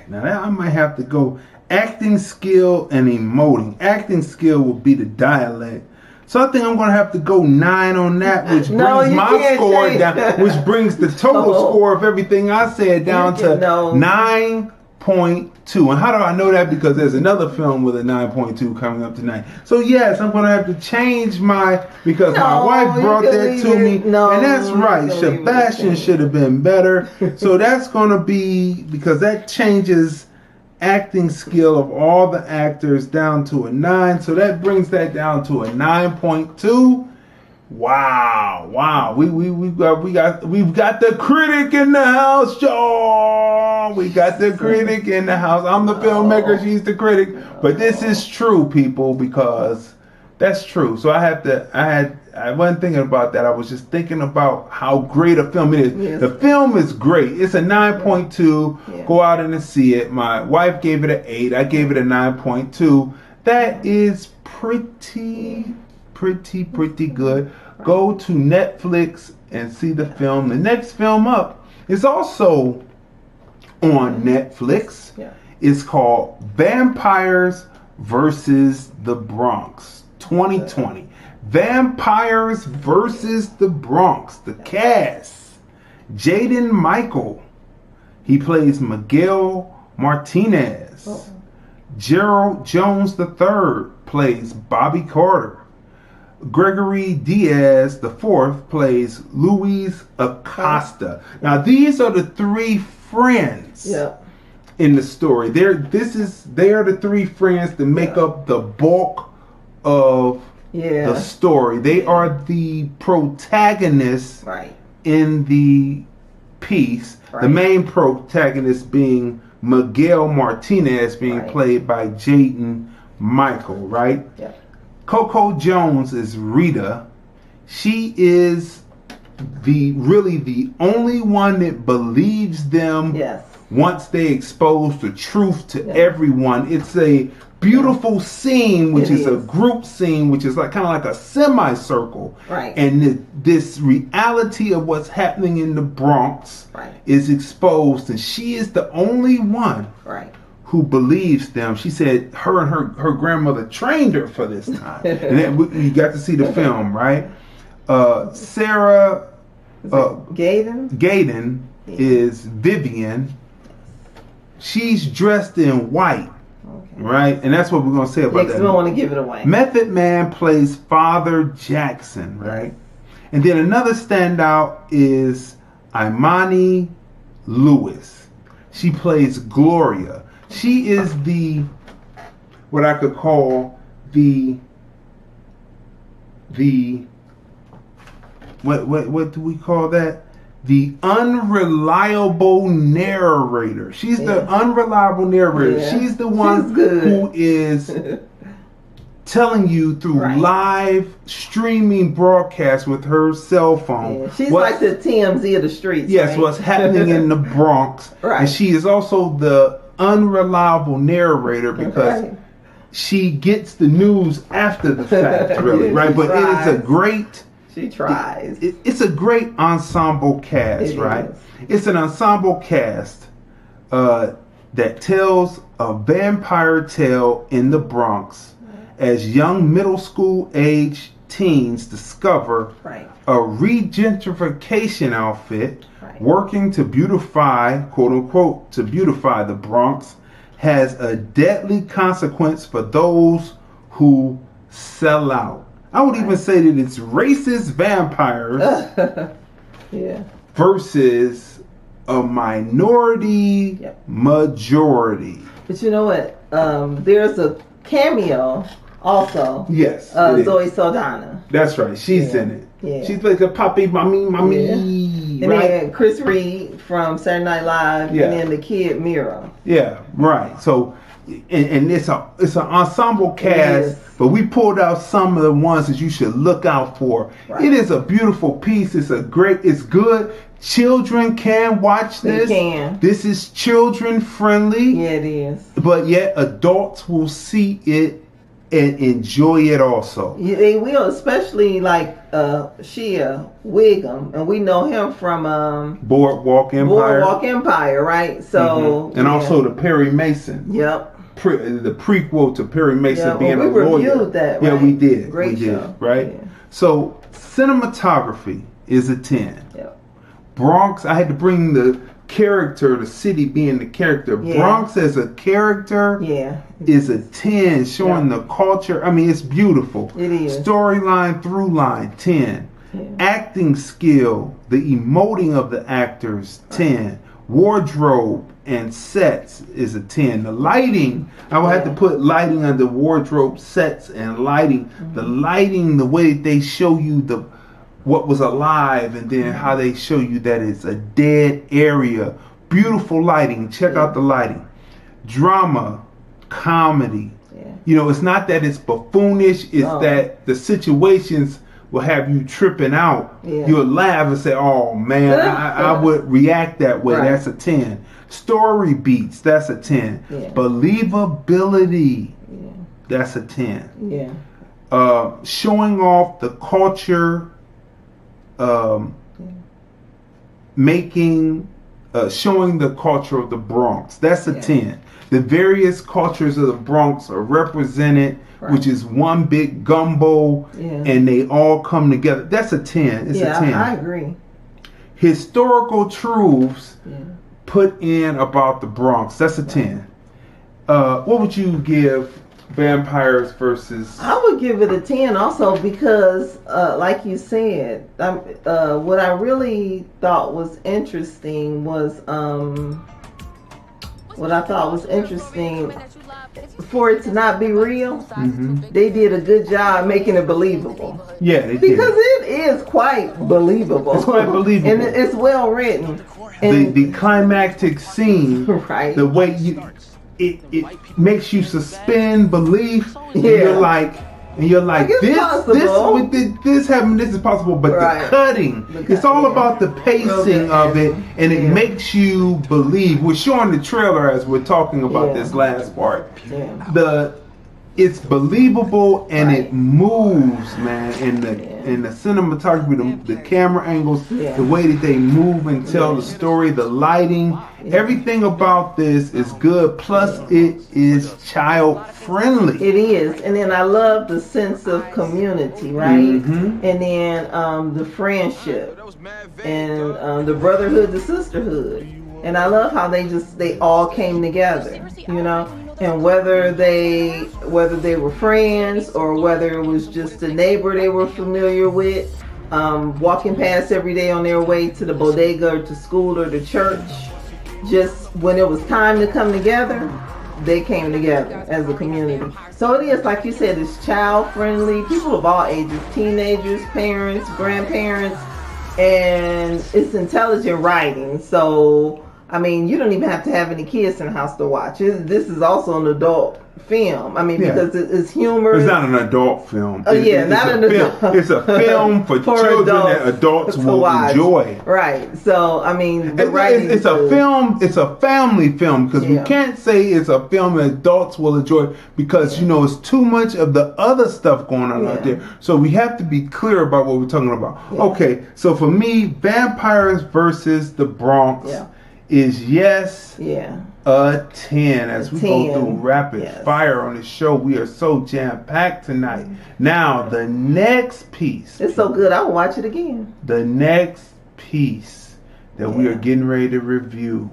that I might have to go acting skill and emoting. Acting skill will be the dialect. So I think I'm going to have to go 9 on that, which brings my score down, which brings the total score of everything I said down to 9.2. And how do I know that? Because there's another film with a 9.2 coming up tonight. So yes, I'm going to have to change because my wife brought that to me. And that's right. Sebastian should have been better. So that's going to be, because that changes acting skill of all the actors down to a 9. So that brings that down to a 9.2. Wow. We've got the critic in the house, y'all. We got the critic in the house. I'm the filmmaker, she's the critic. But this is true, people, because that's true. So I wasn't thinking about that. I was just thinking about how great a film it is. Yes. The film is great. It's a 9.2. Yeah. Go out and see it. My wife gave it an 8. I gave it a 9.2. That is pretty good. Go to Netflix and see the film. The next film up is also on Netflix. Yeah. It's called Vampires versus the Bronx 2020. Vampires versus the Bronx. The cast: Jaden Michael, he plays Miguel Martinez. Gerald Jones III plays Bobby Carter. Gregory Diaz IV plays Luis Acosta. Now these are the 3 friends. Yeah. in the story. They are the three friends that make up the bulk of the story. They are the protagonists in the piece. The main protagonist being Miguel Martinez, being played by Jaden Michael, right? Yeah. Coco Jones is Rita. She is really the only one that believes them once they expose the truth to everyone. It's a beautiful scene, which is a group scene, which is like kind of like a semicircle. Right. And this reality of what's happening in the Bronx is exposed, and she is the only one who believes them. She said her and her grandmother trained her for this time. And then you got to see the film, right? Sarah Gaydon is Vivian. She's dressed in white. Right, and that's what we're gonna say about that. We don't want to give it away. Method Man plays Father Jackson, right? And then another standout is Imani Lewis. She plays Gloria. She is what I could call the what do we call that? The unreliable narrator. She's the unreliable narrator. Yeah. She's the one who is telling you through live streaming broadcast with her cell phone. Yeah. She's like the TMZ of the streets. Yes, what's happening in the Bronx. And she is also the unreliable narrator because she gets the news after the fact, really, right? But it is a great... She tries. It's a great ensemble cast, right? It's an ensemble cast that tells a vampire tale in the Bronx as young middle school age teens discover a regentrification outfit working to beautify, quote unquote, to beautify the Bronx has a deadly consequence for those who sell out. I would even say that it's racist vampires versus a minority majority. But you know what? There's a cameo also. Yes. Zoe Saldana. That's right. She's in it. Yeah. She's like a puppy, mommy. Yeah. And then Chris Reed from Saturday Night Live, and then the kid Mira. Yeah, right. So, and it's an ensemble cast, but we pulled out some of the ones that you should look out for. It is a beautiful piece. It's good. Children can watch this. They can. This is children friendly. Yeah, it is. But yet adults will see it and enjoy it also. Yeah, they will, especially like Shia Wiggum, and we know him from Boardwalk Empire, right? So and also the Perry Mason. Yep. The prequel to Perry Mason being a lawyer. We reviewed that, right? Yeah, we did. Great show. Did, right? Yeah. So cinematography is a 10. Yep. Bronx, I had to bring the character, the city being the character. Yeah. Bronx as a character is a 10, showing the culture. I mean, it's beautiful. It is. Storyline, through line, 10. Yeah. Acting skill, the emoting of the actors, 10. Wardrobe and sets is a 10. The lighting, I would have to put lighting under wardrobe, sets, and lighting. The lighting, the way they show you what was alive, and then how they show you that it's a dead area. Beautiful lighting. Check out the lighting. Drama, comedy. You know, it's not that it's buffoonish, it's that the situations will have you tripping out. You'll laugh and say, oh man, I would react that way. That's a 10. Story beats, that's a 10. Believability, that's a 10. Showing off the culture, showing the culture of the Bronx, that's a 10. The various cultures of the Bronx are represented, which is one big gumbo, and they all come together. That's a 10. It's a 10. I agree. Historical truths put in about the Bronx, that's a 10. What would you give Vampires versus... I would give it a 10 also because, like you said, what I really thought was interesting was what I thought was interesting, for it to not be real, they did a good job making it believable. Yeah, they did. Because it is quite believable. It's quite believable. And it's well written. And the climactic scene, right. The way it makes you suspend belief. Yeah. And you're like, this happened, this is possible, but the cutting, it's all about the pacing of it, and it makes you believe. We're showing the trailer as we're talking about this last part. It's believable and it moves, man. And the cinematography, the camera angles, the way that they move and tell the story, the lighting, everything about this is good. Plus, it is child friendly. It is, and then I love the sense of community, right? And then the friendship and the brotherhood, the sisterhood, and I love how they all came together, you know. And whether they were friends or whether it was just a neighbor they were familiar with, walking past every day on their way to the bodega or to school or to church, just when it was time to come together, they came together as a community. So it is, like you said, it's child friendly, people of all ages, teenagers, parents, grandparents, and it's intelligent writing. So I mean, you don't even have to have any kids in the house to watch. This is also an adult film. I mean, because it's humor. It's not an adult film. Not an adult film. It's a film for children that adults will enjoy. Right. So, I mean, it's a film. It's a family film because we can't say it's a film that adults will enjoy because it's too much of the other stuff going on out there. So we have to be clear about what we're talking about. Okay. So for me, Vampires versus the Bronx. Is a 10 as we go through rapid fire on the show. We are so jam-packed tonight. Now, the next piece. It's so good, I'll watch it again. The next piece that we are getting ready to review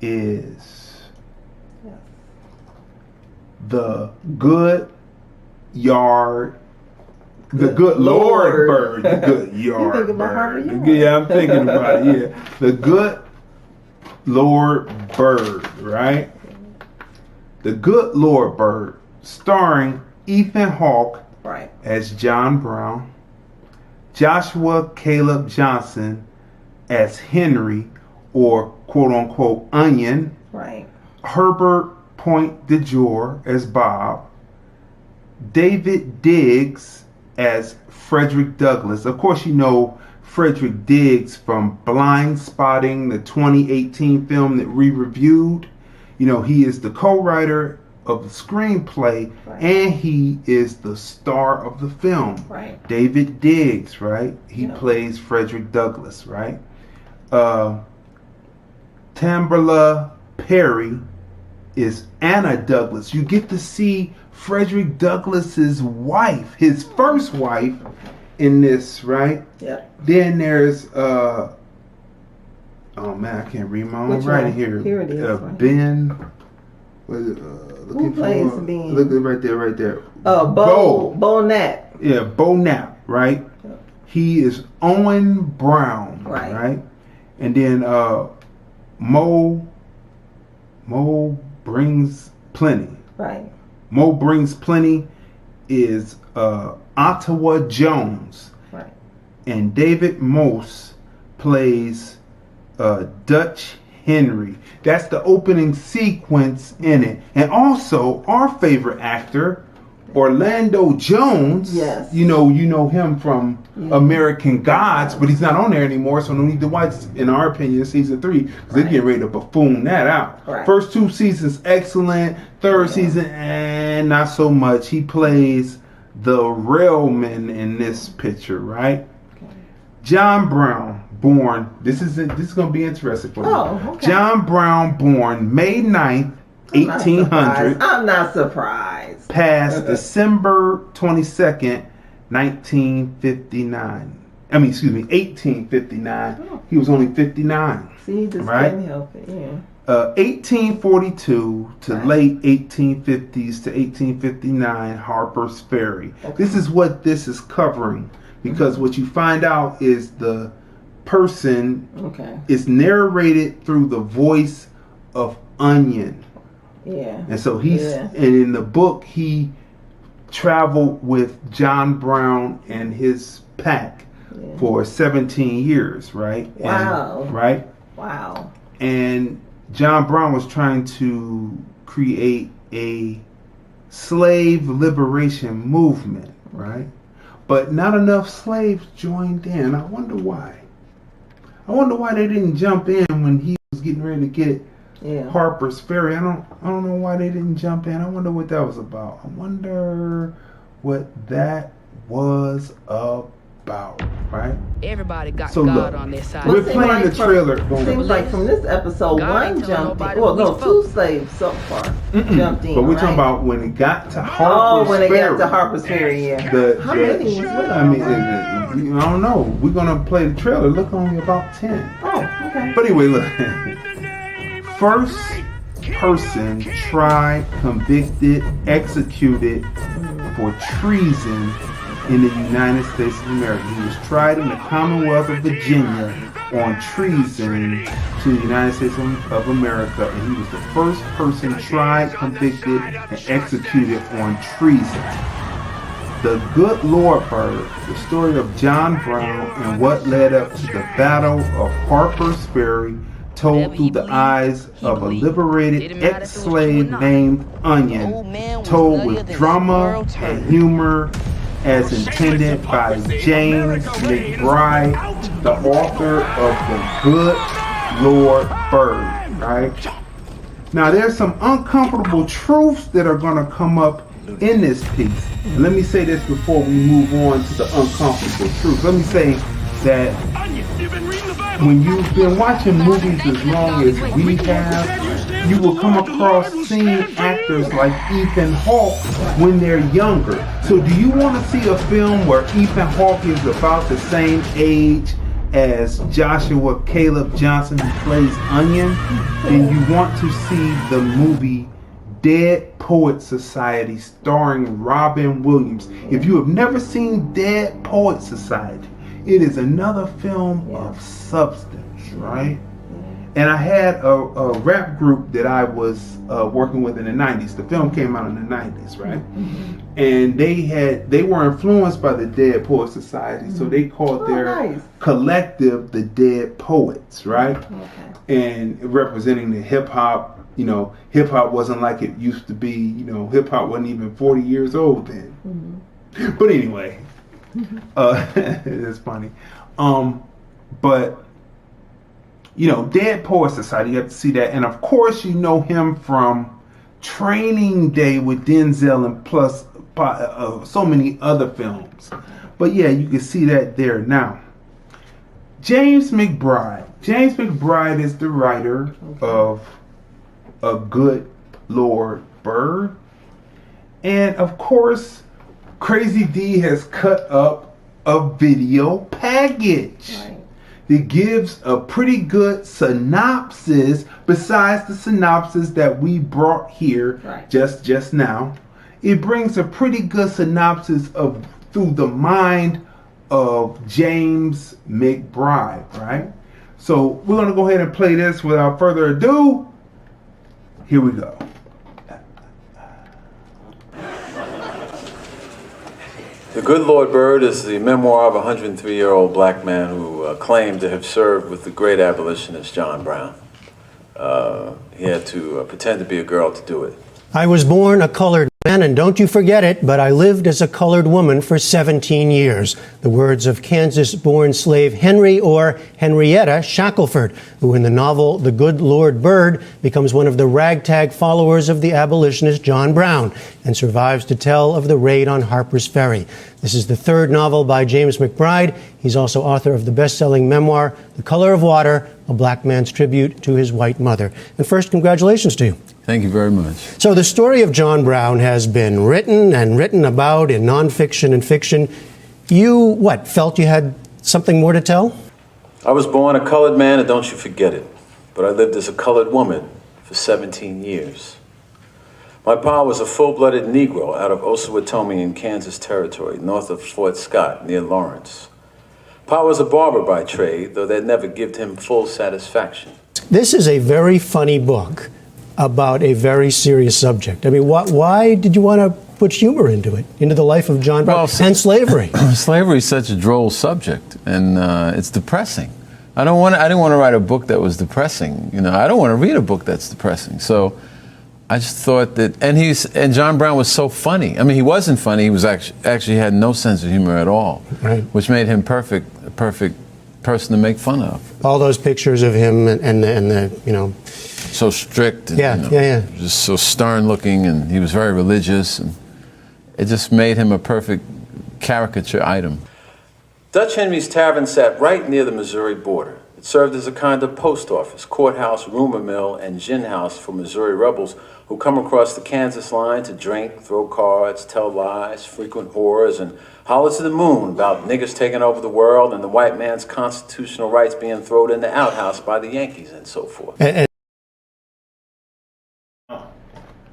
is The Good Yard. The Good Lord Bird. The Good Yard. You thinking about Harvard Yard? Yeah, I'm thinking about it. Yeah. The Good Lord Bird, right? The Good Lord Bird, starring Ethan Hawke as John Brown, Joshua Caleb Johnson as Henry, or quote unquote Onion, Herbert Point DeJour as Bob, David Diggs as Frederick Douglass. Of course, Frederick Diggs from Blind Spotting, the 2018 film that we reviewed. He is the co-writer of the screenplay and he is the star of the film. David Diggs, right? He plays Frederick Douglass, right? Tamberla Perry is Anna Douglass. You get to see Frederick Douglass's wife, his first wife, in this, right? Then there's oh man, I can't read my own writing here. Here it is. Ben. Who plays Ben? Look right there. Bo Knapp. Yeah, Bo Knapp, right? He is Owen Brown, right? And then Mo Brings Plenty. Mo Brings Plenty is Ottawa Jones. And David Mose plays Dutch Henry. That's the opening sequence in it. And also our favorite actor, Orlando Jones. You know him from American Gods, but he's not on there anymore, so no need to watch, in our opinion, season 3, because they're getting ready to buffoon that out. First 2 seasons, excellent. Third season, and not so much. He plays the railman in this picture, right? John Brown, born, this is going to be interesting for you. John Brown, born May 9th, 1800. I'm not surprised. Passed December 22nd, 1859. 1859. He was only 59. See, he just couldn't help it, 1842 to late 1850s to 1859, Harper's Ferry. This is what this is covering, because what you find out is the person is narrated through the voice of onion. Yeah. And so and in the book, he traveled with John Brown and his pack for 17 years, right? Wow. Right? Wow. And John Brown was trying to create a slave liberation movement, right? But not enough slaves joined in. I wonder why. I wonder why they didn't jump in when he was getting ready to get Harper's Ferry. I don't know why they didn't jump in. I wonder what that was about. I wonder what that was about, right? Everybody got so God look, on their side. We're playing the trailer. Seems like from this episode, one jumped in. Well, no, two slaves so far jumped in. But we're talking about when it got to Harper's Ferry. When it got to Harper's Ferry, yeah. How many was with them? I mean, I don't know. We're going to play the trailer. Look, only about 10. Oh, okay. But anyway, look. First person tried, convicted, executed for treason in the United States of America. He was tried in the Commonwealth of Virginia on treason to the United States of America, and he was the first person tried, convicted, and executed on treason. The Good Lord Bird, the story of John Brown and what led up to the Battle of Harper's Ferry, told through the eyes of a liberated ex-slave named Onion, told with drama and humor as intended by James McBride, the author of The Good Lord Bird, right? Now there's some uncomfortable truths that are going to come up in this piece. And let me say this before we move on to the uncomfortable truths. Let me say that when you've been watching movies as long as we have, you will come across seeing actors like Ethan Hawke when they're younger. So do you want to see a film where Ethan Hawke is about the same age as Joshua Caleb Johnson, who plays Onion? Then you want to see the movie Dead Poets Society starring Robin Williams. If you have never seen Dead Poets Society, it is another film of substance, right? And I had a rap group that I was working with in the 90s. The film came out in the 90s, right? And they were influenced by the Dead Poets Society, so they called their collective the Dead Poets, right? And representing the hip hop. You know, hip hop wasn't like it used to be. You know, hip hop wasn't even 40 years old then. But anyway, it's funny. But you know, Dead Poets Society, you have to see that. And of course, you know him from Training Day with Denzel and plus so many other films. But yeah, you can see that there. Now, James McBride. James McBride is the writer of A Good Lord Bird. And of course, Crazy D has cut up a video package. That gives a pretty good synopsis besides the synopsis that we brought here just now. It brings a pretty good synopsis of through the mind of James McBride, right? So we're going to go ahead and play this without further ado. Here we go. The Good Lord Bird is the memoir of a 103-year-old black man who claimed to have served with the great abolitionist John Brown. He had to pretend to be a girl to do it. I was born a colored man, and don't you forget it, but I lived as a colored woman for 17 years. The words of Kansas-born slave Henry or Henrietta Shackelford, who in the novel The Good Lord Bird becomes one of the ragtag followers of the abolitionist John Brown and survives to tell of the raid on Harper's Ferry. This is the third novel by James McBride. He's also author of the best-selling memoir, The Color of Water, a black man's tribute to his white mother. And first, congratulations to you. Thank you very much. So the story of John Brown has been written and written about in nonfiction and fiction. You, felt you had something more to tell? I was born a colored man, and don't you forget it. But I lived as a colored woman for 17 years. My pa was a full-blooded Negro out of Osawatomie in Kansas Territory, north of Fort Scott, near Lawrence. Pa was a barber by trade, though that never gave him full satisfaction. This is a very funny book. about a very serious subject. I mean, why did you want to put humor into it, into the life of John Brown and slavery? Slavery is such a droll subject, and it's depressing. I didn't want to write a book that was depressing. You know, I don't want to read a book that's depressing. So I just thought that, and John Brown was so funny. I mean, he wasn't funny. He was actually had no sense of humor at all, right, which made him a perfect person to make fun of. All those pictures of him and the you know, so strict. And, just so stern looking, and he was very religious, and it just made him a perfect caricature item. Dutch Henry's Tavern sat right near the Missouri border. It served as a kind of post office, courthouse, rumor mill, and gin house for Missouri rebels who come across the Kansas line to drink, throw cards, tell lies, frequent whores, and holler to the moon about niggas taking over the world and the white man's constitutional rights being thrown in the outhouse by the Yankees and so forth. Let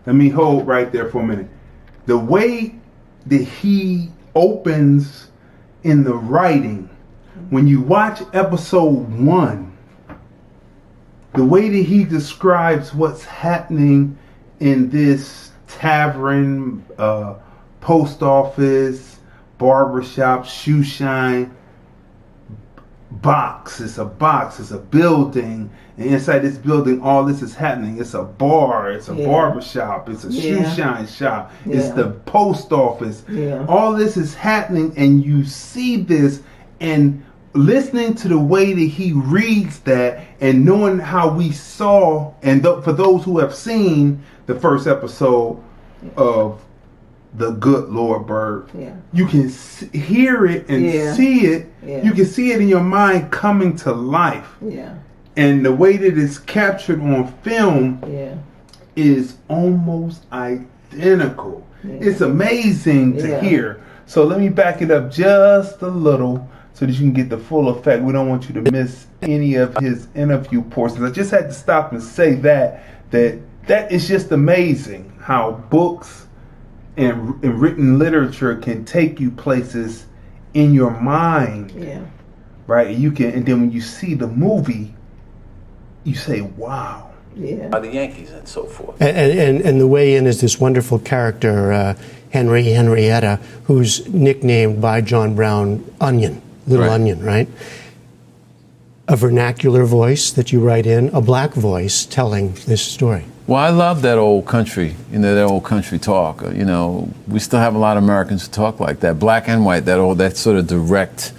me hold right there for a minute. The way that he opens in the writing, when you watch episode 1, the way that he describes what's happening in this tavern, post office, barbershop, shoe shine, box. It's a box, it's a building, and inside this building all this is happening. It's a bar, it's a barbershop, it's a shoe shine shop, it's the post office. All this is happening, and you see this, and listening to the way that he reads that, and knowing how we saw, and for those who have seen the first episode of The Good Lord Bird, you can hear it and see it. You can see it in your mind coming to life. And the way that it's captured on film is almost identical. It's amazing to hear. So let me back it up just a little so that you can get the full effect. We don't want you to miss any of his interview portions. I just had to stop and say that is just amazing how books and written literature can take you places in your mind, right? And then when you see the movie, you say, "Wow!" By the Yankees and so forth. And the way in is this wonderful character, Henrietta, who's nicknamed by John Brown Onion, Little Onion, right? A vernacular voice that you write in, a black voice telling this story. Well, I love that old country, that old country talk. We still have a lot of Americans who talk like that, black and white, that sort of direct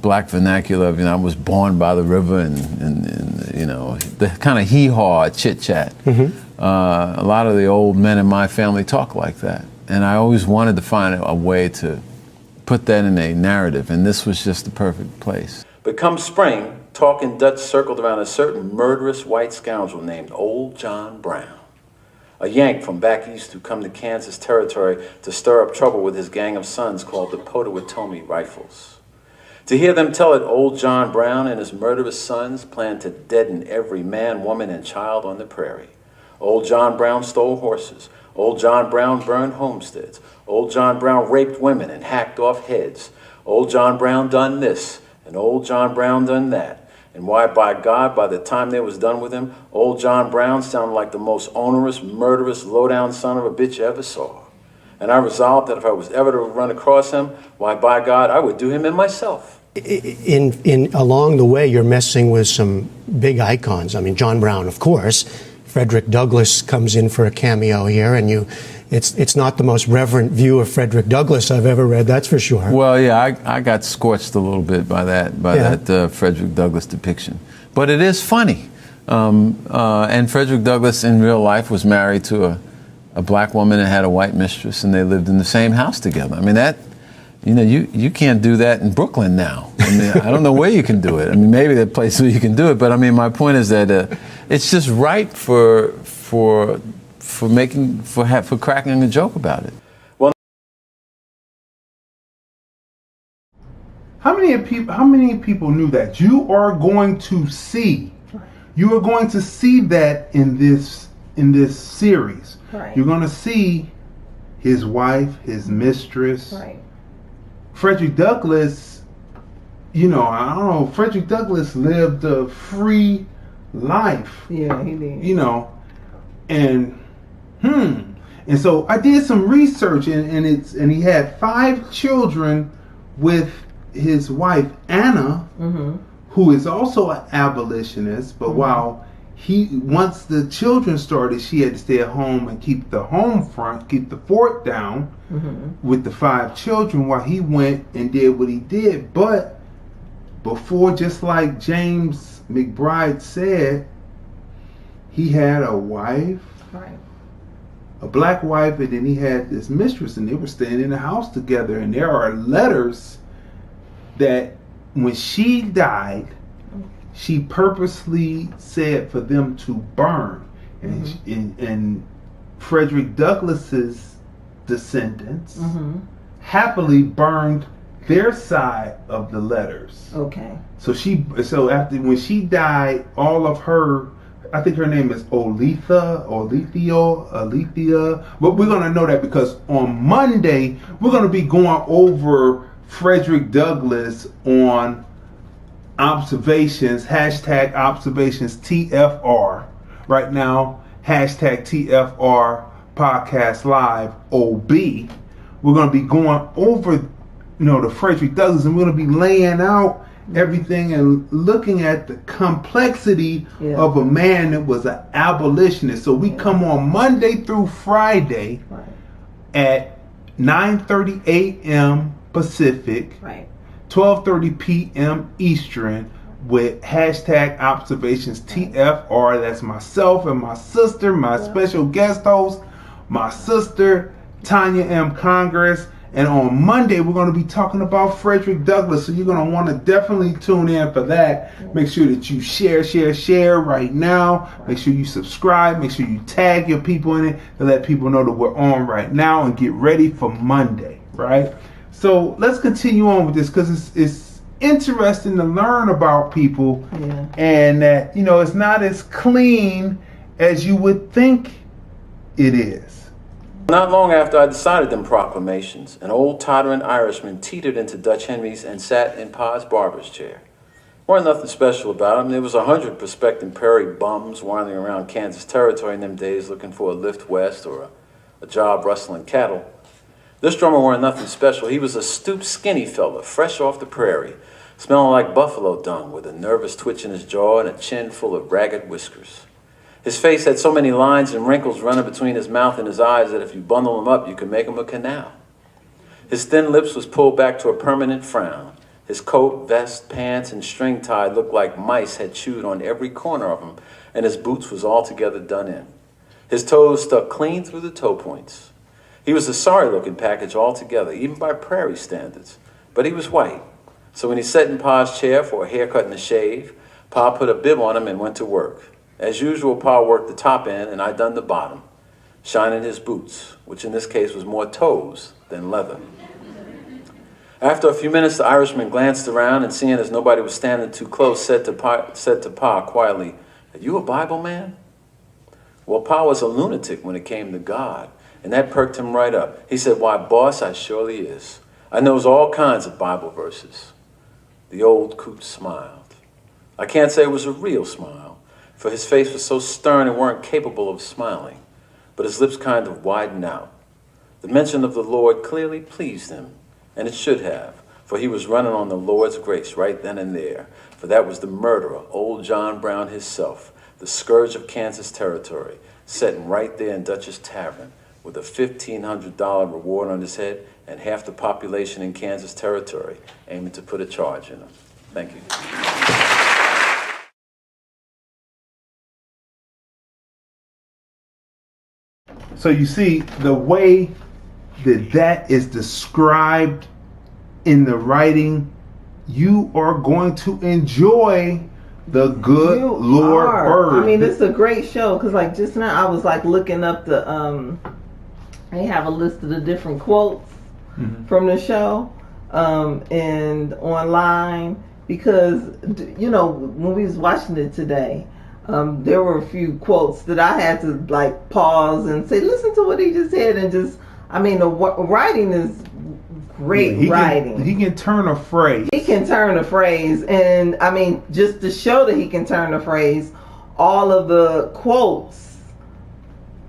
black vernacular of, I was born by the river and the kind of hee-haw chit-chat. A lot of the old men in my family talk like that. And I always wanted to find a way to put that in a narrative, and this was just the perfect place. But come spring, talk in Dutch circled around a certain murderous white scoundrel named Old John Brown, a Yank from back east who come to Kansas territory to stir up trouble with his gang of sons called the Potawatomi Rifles. To hear them tell it, Old John Brown and his murderous sons planned to deaden every man, woman, and child on the prairie. Old John Brown stole horses. Old John Brown burned homesteads. Old John Brown raped women and hacked off heads. Old John Brown done this, and Old John Brown done that. And why, by God, by the time they was done with him, Old John Brown sounded like the most onerous, murderous, low-down son of a bitch you ever saw. And I resolved that if I was ever to run across him, why, by God, I would do him in myself. Along the way, you're messing with some big icons. I mean, John Brown, of course. Frederick Douglass comes in for a cameo here, and it's not the most reverent view of Frederick Douglass I've ever read, that's for sure. Well, yeah, I got scorched a little bit by that Frederick Douglass depiction. But it is funny. And Frederick Douglass in real life was married to a black woman and had a white mistress, and they lived in the same house together. I mean, that, you can't do that in Brooklyn now. I mean, I don't know where you can do it. I mean, maybe there are places where you can do it, but I mean, my point is that it's just right for cracking a joke about it. Well, how many people knew that you are going to see that in this series? Right. You're going to see his wife, his mistress. Right. Frederick Douglass, I don't know, Frederick Douglass lived a free life. Yeah, he did. And and so I did some research, and he had 5 children with his wife Anna, who is also an abolitionist. But while once the children started, she had to stay at home and keep the home front, keep the fort down with the 5 children while he went and did what he did. But before, just like James McBride said, he had a wife, a black wife, and then he had this mistress, and they were staying in the house together. And there are letters that when she died, she purposely said for them to burn. And Frederick Douglass's descendants happily burned their side of the letters. Okay. So after, when she died, all of her, I think her name is Alethea, but we're going to know that because on Monday we're going to be going over Frederick Douglass on observations, hashtag observations TFR. Right now, hashtag TFR podcast live OB. We're going to be going over, the Frederick Douglass, and we're going to be laying out everything and looking at the complexity of a man that was an abolitionist. So we come on Monday through Friday at 9:30 a.m. Pacific, 12:30 p.m. Eastern, with hashtag observations TFR. That's myself and my sister, my special guest host, my sister Tanya M. Congress. And on Monday, we're going to be talking about Frederick Douglass. So you're going to want to definitely tune in for that. Make sure that you share right now. Make sure you subscribe. Make sure you tag your people in it to let people know that we're on right now and get ready for Monday, right? So let's continue on with this, because it's interesting to learn about people and that, it's not as clean as you would think it is. Not long after I decided them proclamations, an old tottering Irishman teetered into Dutch Henry's and sat in Pa's barber's chair. Weren't nothing special about him. There was 100 prospecting prairie bums wandering around Kansas territory in them days looking for a lift west or a job rustling cattle. This drummer weren't nothing special. He was a stooped, skinny fella, fresh off the prairie, smelling like buffalo dung, with a nervous twitch in his jaw and a chin full of ragged whiskers. His face had so many lines and wrinkles running between his mouth and his eyes that if you bundle them up, you could make him a canal. His thin lips was pulled back to a permanent frown. His coat, vest, pants, and string tie looked like mice had chewed on every corner of him, and his boots was altogether done in. His toes stuck clean through the toe points. He was a sorry-looking package altogether, even by prairie standards, but he was white. So when he sat in Pa's chair for a haircut and a shave, Pa put a bib on him and went to work. As usual, Pa worked the top end and I done the bottom, shining his boots, which in this case was more toes than leather. After a few minutes, the Irishman glanced around and seeing as nobody was standing too close, said to Pa quietly, "Are you a Bible man?" Well, Pa was a lunatic when it came to God, and that perked him right up. He said, "Why, boss, I surely is. I knows all kinds of Bible verses." The old coot smiled. I can't say it was a real smile, for his face was so stern it weren't capable of smiling, but his lips kind of widened out. The mention of the Lord clearly pleased him, and it should have, for he was running on the Lord's grace right then and there, for that was the murderer, old John Brown himself, the scourge of Kansas territory, sitting right there in Dutch's Tavern with a $1,500 reward on his head and half the population in Kansas territory aiming to put a charge in him. Thank you. So you see the way that is described in the writing, you are going to enjoy the good Lord Bird. I mean, it's a great show because, like, just now I was like looking up the they have a list of the different quotes from the show and online, because when we was watching it today, there were a few quotes that I had to like pause and say, listen to what he just said, and just, I mean, the writing is great. Writing. He can turn a phrase. He can turn a phrase, and I mean, just to show that he can turn a phrase, all of the quotes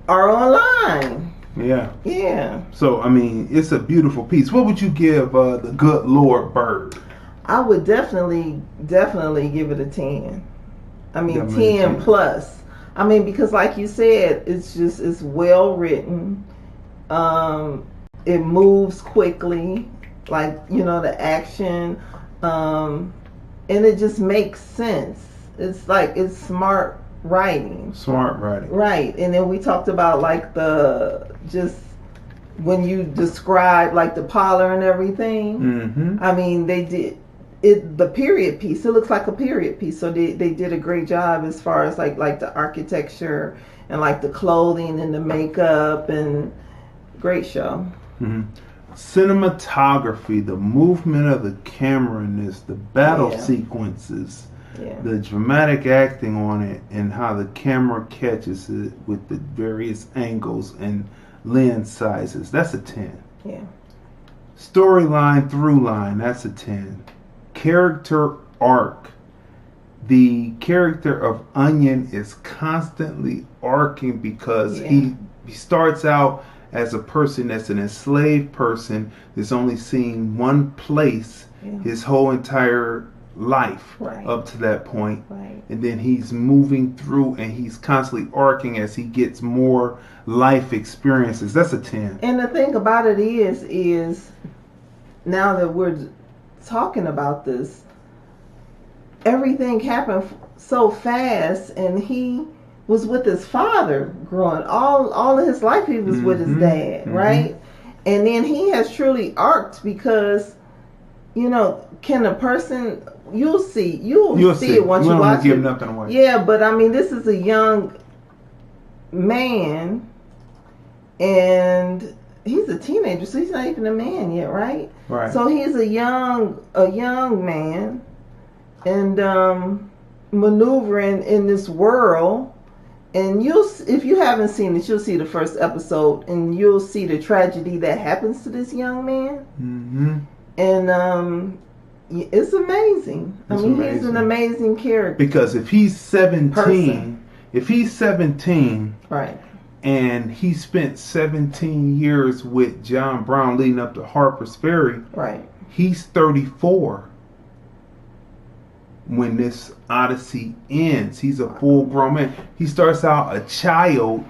are online. Yeah. Yeah. So, I mean, it's a beautiful piece. What would you give The Good Lord Bird? I would definitely give it a 10. I mean, Definitely 10 plus. I mean, because like you said, it's well written. It moves quickly, like, you know, the action, and it just makes sense. It's like, it's smart writing. Smart writing. Right. And then we talked about like just when you describe like the parlor and everything. Mm-hmm. I mean, they did it, the period piece. It looks like a period piece. So they did a great job as far as like the architecture and like the clothing and the makeup, and great show. Mm-hmm. Cinematography, the movement of the camera in this, the battle sequences. Yeah. The dramatic acting on it, and how the camera catches it with the various angles and lens sizes. That's a 10. Yeah. Storyline, through line. That's a 10. Character arc. The character of Onion is constantly arcing because he starts out as a person that's an enslaved person that's only seen one place his whole entire life up to that point, and then he's moving through and he's constantly arcing as he gets more life experiences. That's a 10. And the thing about it is now that we're talking about this, everything happened so fast, and he was with his father growing all of his life. He was with his dad, right? And then he has truly arced because, you know, can a person, you'll see it once you watch it. Nothing away. Yeah, but I mean, this is a young man, and he's a teenager, so he's not even a man yet, right? Right. So he's a young man, and maneuvering in this world. And if you haven't seen it, you'll see the first episode, and you'll see the tragedy that happens to this young man. Mm-hmm. And it's amazing. He's an amazing character. Because if he's 17, right, and he spent 17 years with John Brown leading up to Harper's Ferry, right, he's 34 when this odyssey ends. He's a full-grown man. He starts out a child,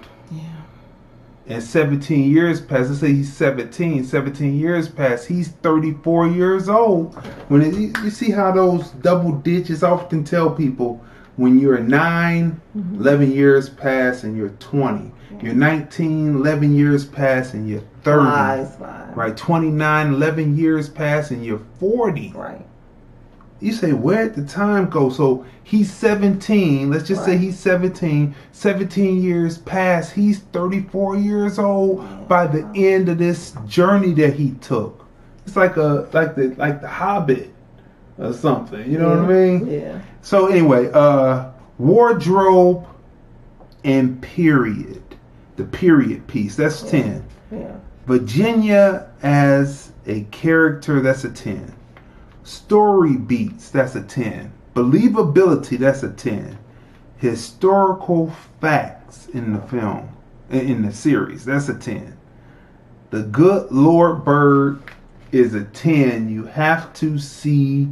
and 17 years pass. Let's say he's 17 years pass. He's 34 years old. You see how those double digits, I often tell people, when you're 9, 11 years pass and you're 20. You're 19, 11 years pass and you're 30. Right, 29, 11 years pass and you're 40. Right. You say, where'd the time go? So he's 17. Let's just say he's 17. 17 years past. He's 34 years old by the end of this journey that he took. It's like the Hobbit or something. You know what I mean? Yeah. So anyway, wardrobe and period. The period piece. That's 10. Yeah. Virginia as a character. That's a 10. Story beats, that's a 10. Believability, that's a 10. Historical facts in the film, in the series, that's a 10. The Good Lord Bird is a 10. You have to see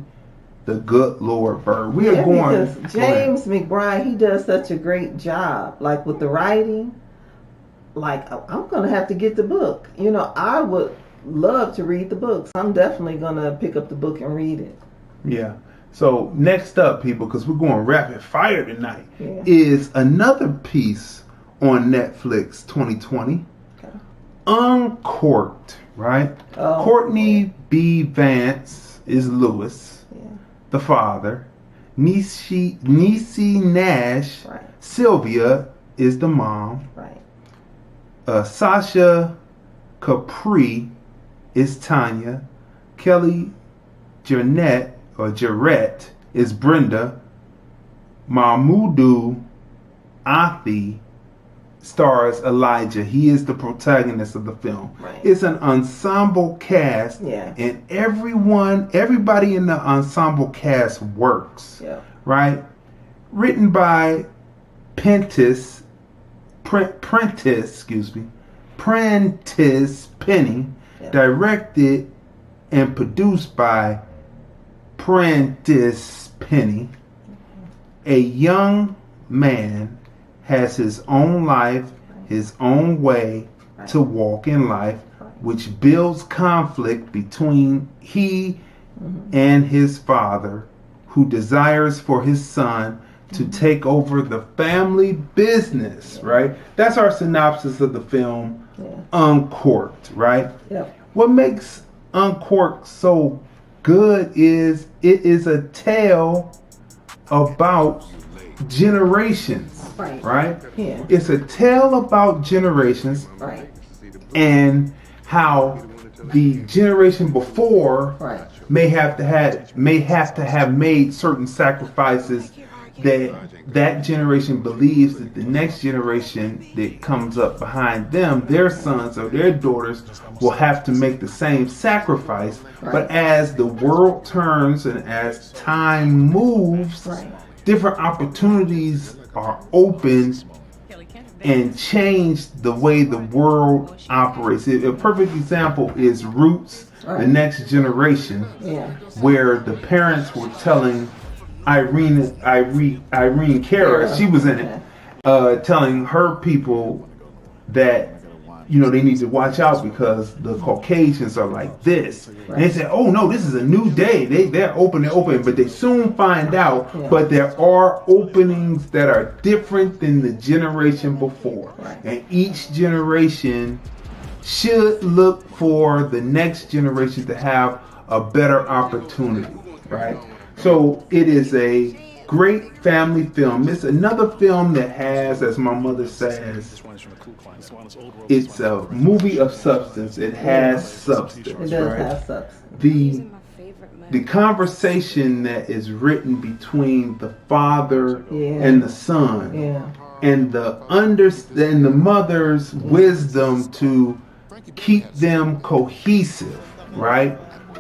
The Good Lord Bird. We are going. Because James McBride, he does such a great job, like with the writing. Like, I'm going to have to get the book. You know, I would love to read the books. I'm definitely gonna pick up the book and read it. Yeah. So next up, people, because we're going rapid fire tonight, is another piece on Netflix 2020. Okay. Uncorked, right? Courtney B. Vance is Lewis, the father. Niecy Nash, Sylvia is the mom. Right. Sasha Capri is Tanya. Kelly Jarrett is Brenda. Mahmoudou Athi stars Elijah. He is the protagonist of the film. Right. It's an ensemble cast, and everybody in the ensemble cast works. Yeah. Right? Written by Pentis Prentice Penny, directed and produced by Prentice Penny. A young man has his own life, his own way to walk in life, which builds conflict between he and his father, who desires for his son to take over the family business, right? That's our synopsis of the film, Uncorked, right? What makes Uncorked so good is it is a tale about generations, right? It's a tale about generations, and how the generation before may have to have made certain sacrifices that generation believes that the next generation that comes up behind them, their sons or their daughters, will have to make the same sacrifice. But as the world turns and as time moves, different opportunities are opened and change the way the world operates. A perfect example is Roots, The Next Generation, where the parents were telling Irene Cara, she was in it, telling her people that, you know, they need to watch out because the Caucasians are like this. And they said, oh no, this is a new day. They're open, but they soon find out, but there are openings that are different than the generation before. And each generation should look for the next generation to have a better opportunity, right? So it is a great family film. It's another film that has, as my mother says, it's a movie of substance. It has substance. It does have substance. The conversation that is written between the father and the son, and the mother's wisdom to keep them cohesive, right?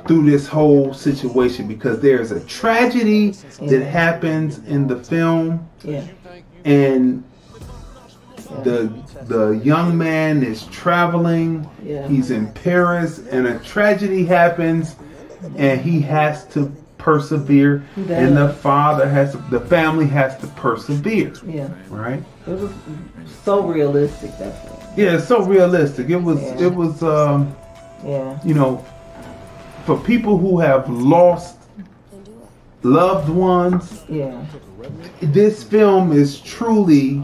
Through this whole situation, because there's a tragedy that happens in the film, and the young man is traveling, he's in Paris, and a tragedy happens, and he has to persevere, and the family has to persevere, right? It was so realistic, that film. Yeah, it's so realistic. It was you know, for people who have lost loved ones, this film is truly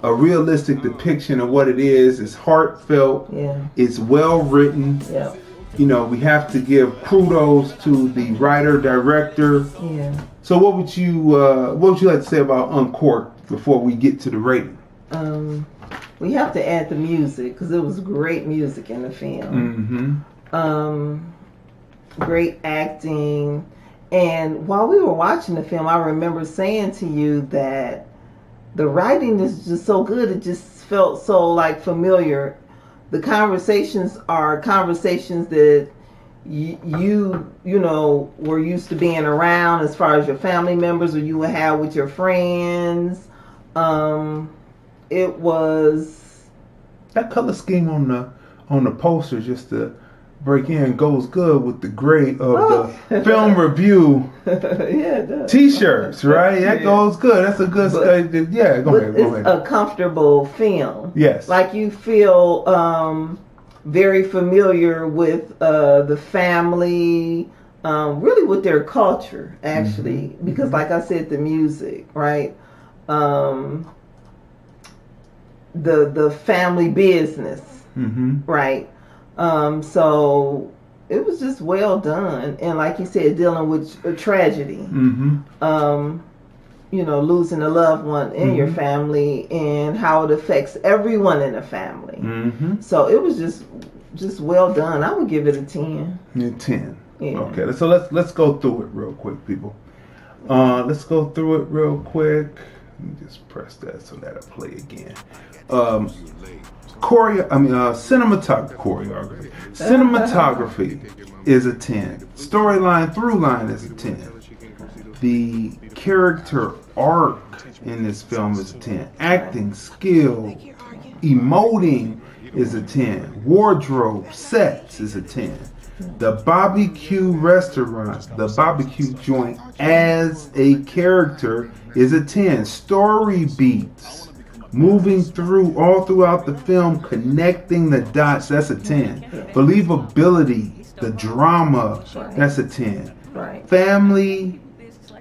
a realistic depiction of what it is. It's heartfelt. It's well written. You know, we have to give kudos to the writer director. So, what would you like to say about Uncorked before we get to the rating? We have to add the music because it was great music in the film. Great acting. And while we were watching the film, I remember saying to you that the writing is just so good. It just felt so like familiar. The conversations are conversations that you know were used to being around, as far as your family members or you would have with your friends. It was that color scheme on the poster, just to break in, goes good with the gray of the film review t-shirts, right? That goes good. That's a good go ahead. It's a comfortable film. Yes. Like you feel very familiar with the family, really with their culture, actually. Because like I said, the music, right? The family business, right? So it was just well done, and like you said, dealing with a tragedy, you know, losing a loved one in your family and how it affects everyone in the family. So it was just well done. I would give it a 10. A 10. Yeah. Okay, so let's go through it real quick, people. Let's go through it real quick. Let me just press that so that'll play again. Cinematography. Cinematography is a 10. Storyline, through line is a 10. The character arc in this film is a 10. Acting, skill, emoting is a 10. Wardrobe, sets is a 10. The barbecue restaurant, the barbecue joint as a character is a 10. Story beats, moving through all throughout the film, connecting the dots, that's a 10. Believability, the drama, that's a 10. Family,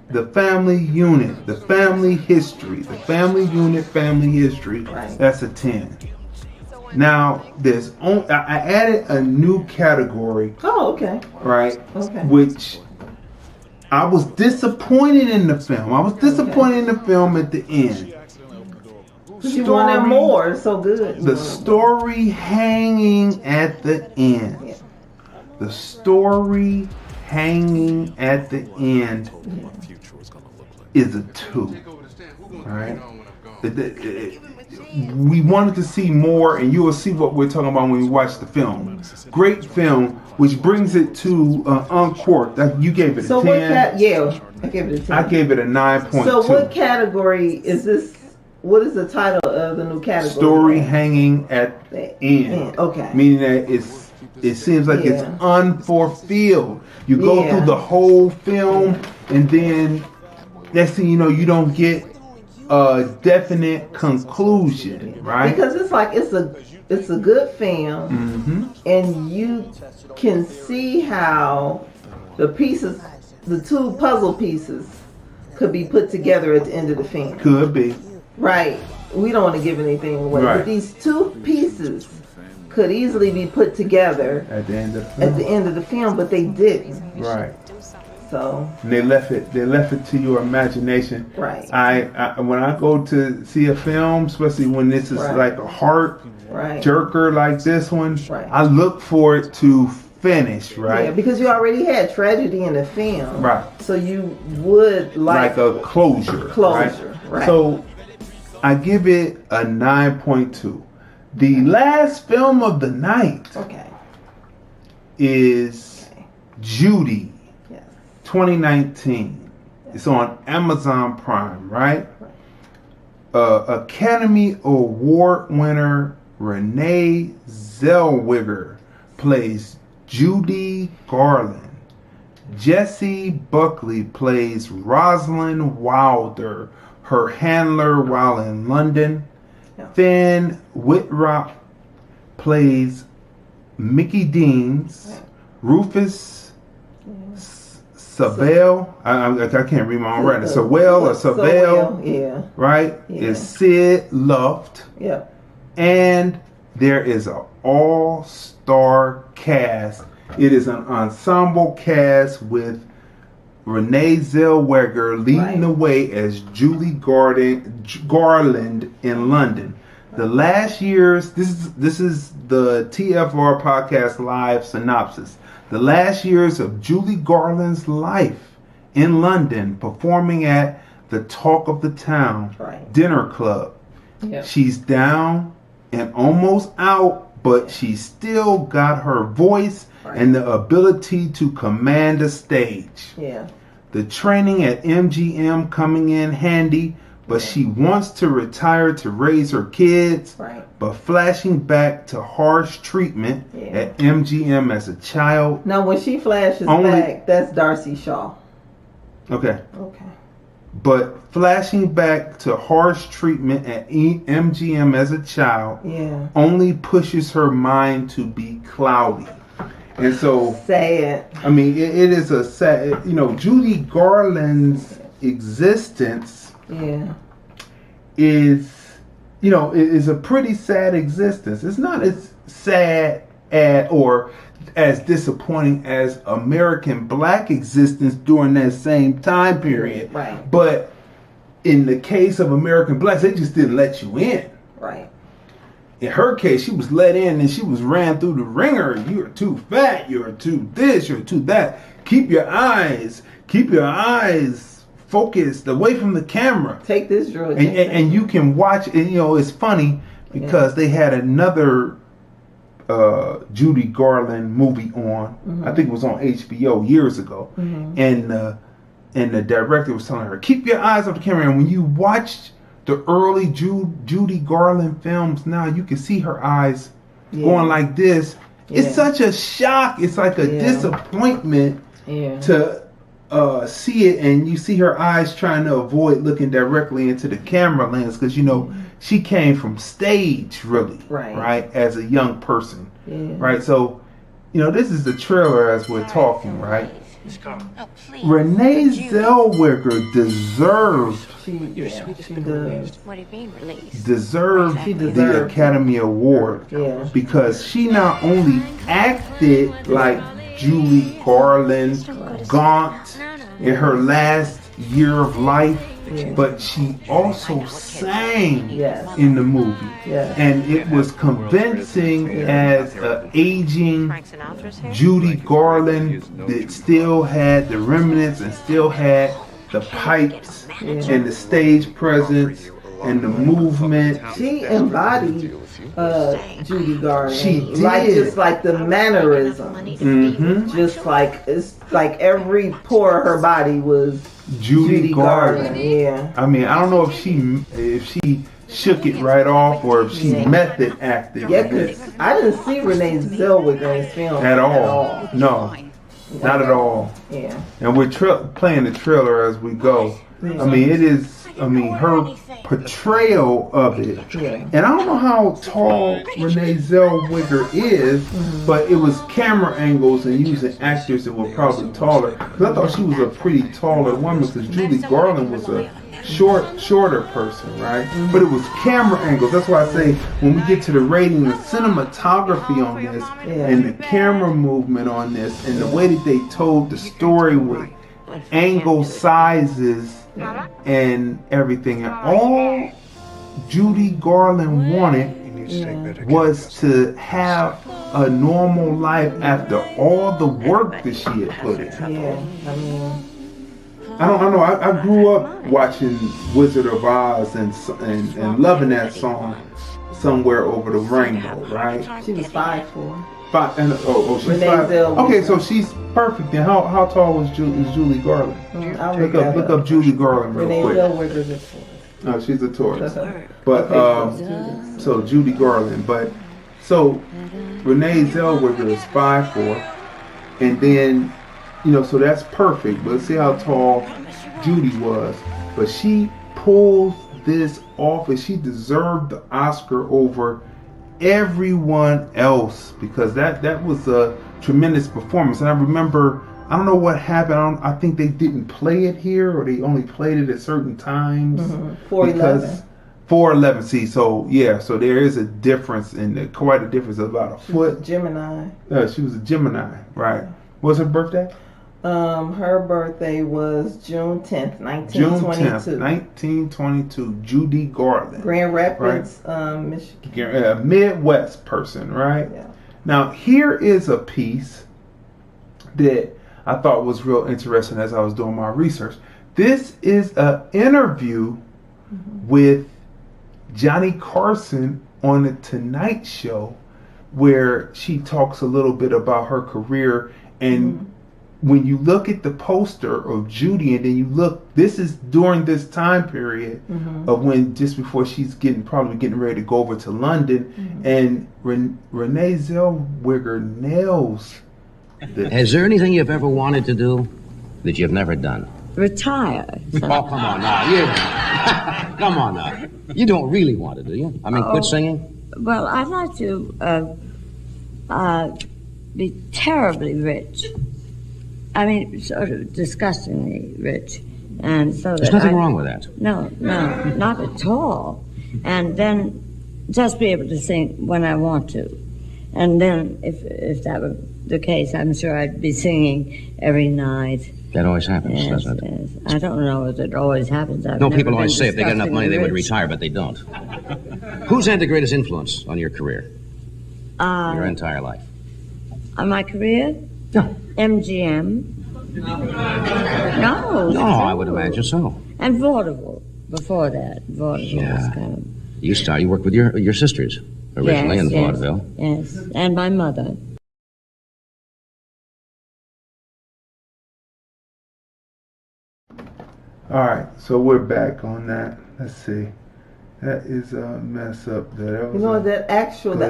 the family unit, the family history, the family unit, family history, that's a 10. Now, I added a new category. Oh, okay. Right? Okay. Which I was disappointed in the film. I was disappointed in the film at the end. You wanted more, so good. The story hanging at the end. The story hanging at the end is a 2. Alright? We wanted to see more, and you will see what we're talking about when we watch the film. Great film, which brings it to Uncorked. You gave it a 10. I gave it a 10. I gave it a 9.2. So what category is this? What is the title of the new category? Story hanging at the end. Okay. Meaning that it seems like it's unfulfilled. You go through the whole film, and then next thing you know, you don't get a definite conclusion, right? Because it's like it's a good film, and you can see how the pieces, the 2 puzzle pieces, could be put together at the end of the film. Could be. Right. We don't want to give anything away, but these 2 pieces could easily be put together at the end of the film, but they didn't. Right. So and they left it to your imagination. Right. I when I go to see a film, especially when this is like a heart jerker like this one, I look for it to finish, right? Yeah, because you already had tragedy in the film. Right. So you would like a closure. Right. So I give it a 9.2. The last film of the night is Judy. 2019. It's on Amazon Prime, right? Academy Award winner Renee Zellweger plays Judy Garland. Jessie Buckley plays Rosalind Wilder, her handler while in London. Finn Wittrock plays Mickey Deans. Rufus Savelle, I can't read my own writing. Savelle, right? Is Sid Luft. Yeah. And there is an all-star cast. It is an ensemble cast with Renee Zellweger leading the way as Judy Garland in London. The last year's, this is the TFR Podcast Live synopsis. The last years of Judy Garland's life in London, performing at the Talk of the Town dinner club. Yep. She's down and almost out, but she's still got her voice and the ability to command a stage. Yeah. The training at MGM coming in handy, but she wants to retire to raise her kids, but flashing back to harsh treatment at MGM as a child. Now, when she flashes back, that's Darcy Shaw. Okay. But flashing back to harsh treatment at MGM as a child only pushes her mind to be cloudy. And so, sad. I mean, it is a sad, Judy Garland's existence is a pretty sad existence. It's not as sad or as disappointing as American Black existence during that same time period. Right. But in the case of American Blacks, they just didn't let you in. Right. In her case, she was let in and she was ran through the ringer. You're too fat. You're too this. You're too that. Keep your eyes focused away from the camera. Take this drug. And you can watch. And, it's funny because they had another Judy Garland movie on. I think it was on HBO years ago. And and the director was telling her, keep your eyes on the camera. And when you watch the early Judy Garland films now, you can see her eyes going like this. It's such a shock. It's like a disappointment to see it, and you see her eyes trying to avoid looking directly into the camera lens, because you know she came from stage, really, right, as a young person, right. So, you know, this is the trailer as we're talking, right. Renee Zellweger deserved the Academy Award because she not only acted like Judy Garland, gaunt in her last year of life, but she also sang in the movie, and it was convincing as an aging Judy Garland that still had the remnants and still had the pipes and the stage presence and the movement. She embodied Judy Garland. She did. Like, just like the mannerisms. Just like, it's like every pore of her body was Judy Garland. Yeah. I mean, I don't know if she shook it right off or if she method acted. Yeah, because I didn't see Renee Zellweger in this film at all. No, not at all. Yeah. And we're playing the trailer as we go. I mean, it is. I mean, her portrayal of it. And I don't know how tall Renee Zellweger is, but it was camera angles and using actors that were probably taller. Because I thought she was a pretty taller woman, because Judy Garland was a shorter person, right? But it was camera angles. That's why I say when we get to the rating, the cinematography on this and the camera movement on this and the way that they told the story with angle sizes and everything, and all Judy Garland wanted was to have a normal life after all the work that she had put in. I don't know. I grew up watching Wizard of Oz and loving that song, Somewhere Over the Rainbow, right? She was 5'4". She's 5. Okay, so she's perfect. And how tall was Judy Garland? Look up Judy Garland real quick. Renee Zellweger's a Taurus. No, she's a Taurus. But so Judy Garland. But so Renee Zellweger is 5'4", and then so that's perfect. But let's see how tall Judy was. But she pulls this off, and she deserved the Oscar over everyone else, because that was a tremendous performance. And I remember, I don't know what happened. I think they didn't play it here, or they only played it at certain times. 411. 411. See, so there is a difference, and quite a difference of about a foot. Gemini. She was a Gemini, right? What was her birthday? Her birthday was June 10th, 1922. June 10th, 1922. Judy Garland. Grand Rapids, right? Michigan. Midwest person, right? Yeah. Now, here is a piece that I thought was real interesting as I was doing my research. This is an interview with Johnny Carson on the Tonight Show, where she talks a little bit about her career. And when you look at the poster of Judy, and then you look, this is during this time period of when, just before she's probably getting ready to go over to London, and Renee Zellweger nails this. Is there anything you've ever wanted to do that you've never done? Retire. Oh, come on now. Come on now. You don't really want to, do you? I mean, quit singing? Well, I'd like to be terribly rich. I mean, sort of disgustingly rich. And so there's nothing wrong with that. No, not at all. And then just be able to sing when I want to. And then if that were the case, I'm sure I'd be singing every night. That always happens, doesn't it? Yes. I don't know if it always happens. No, people always say if they get enough money, they would retire, but they don't. Who's had the greatest influence on your career? Your entire life? On my career? No. MGM. No, I would imagine so. And vaudeville before that. Vaudeville was kind of... You worked with your sisters originally in vaudeville. Yes, and my mother. All right, so we're back on that. Let's see. That is a mess up there. You know, the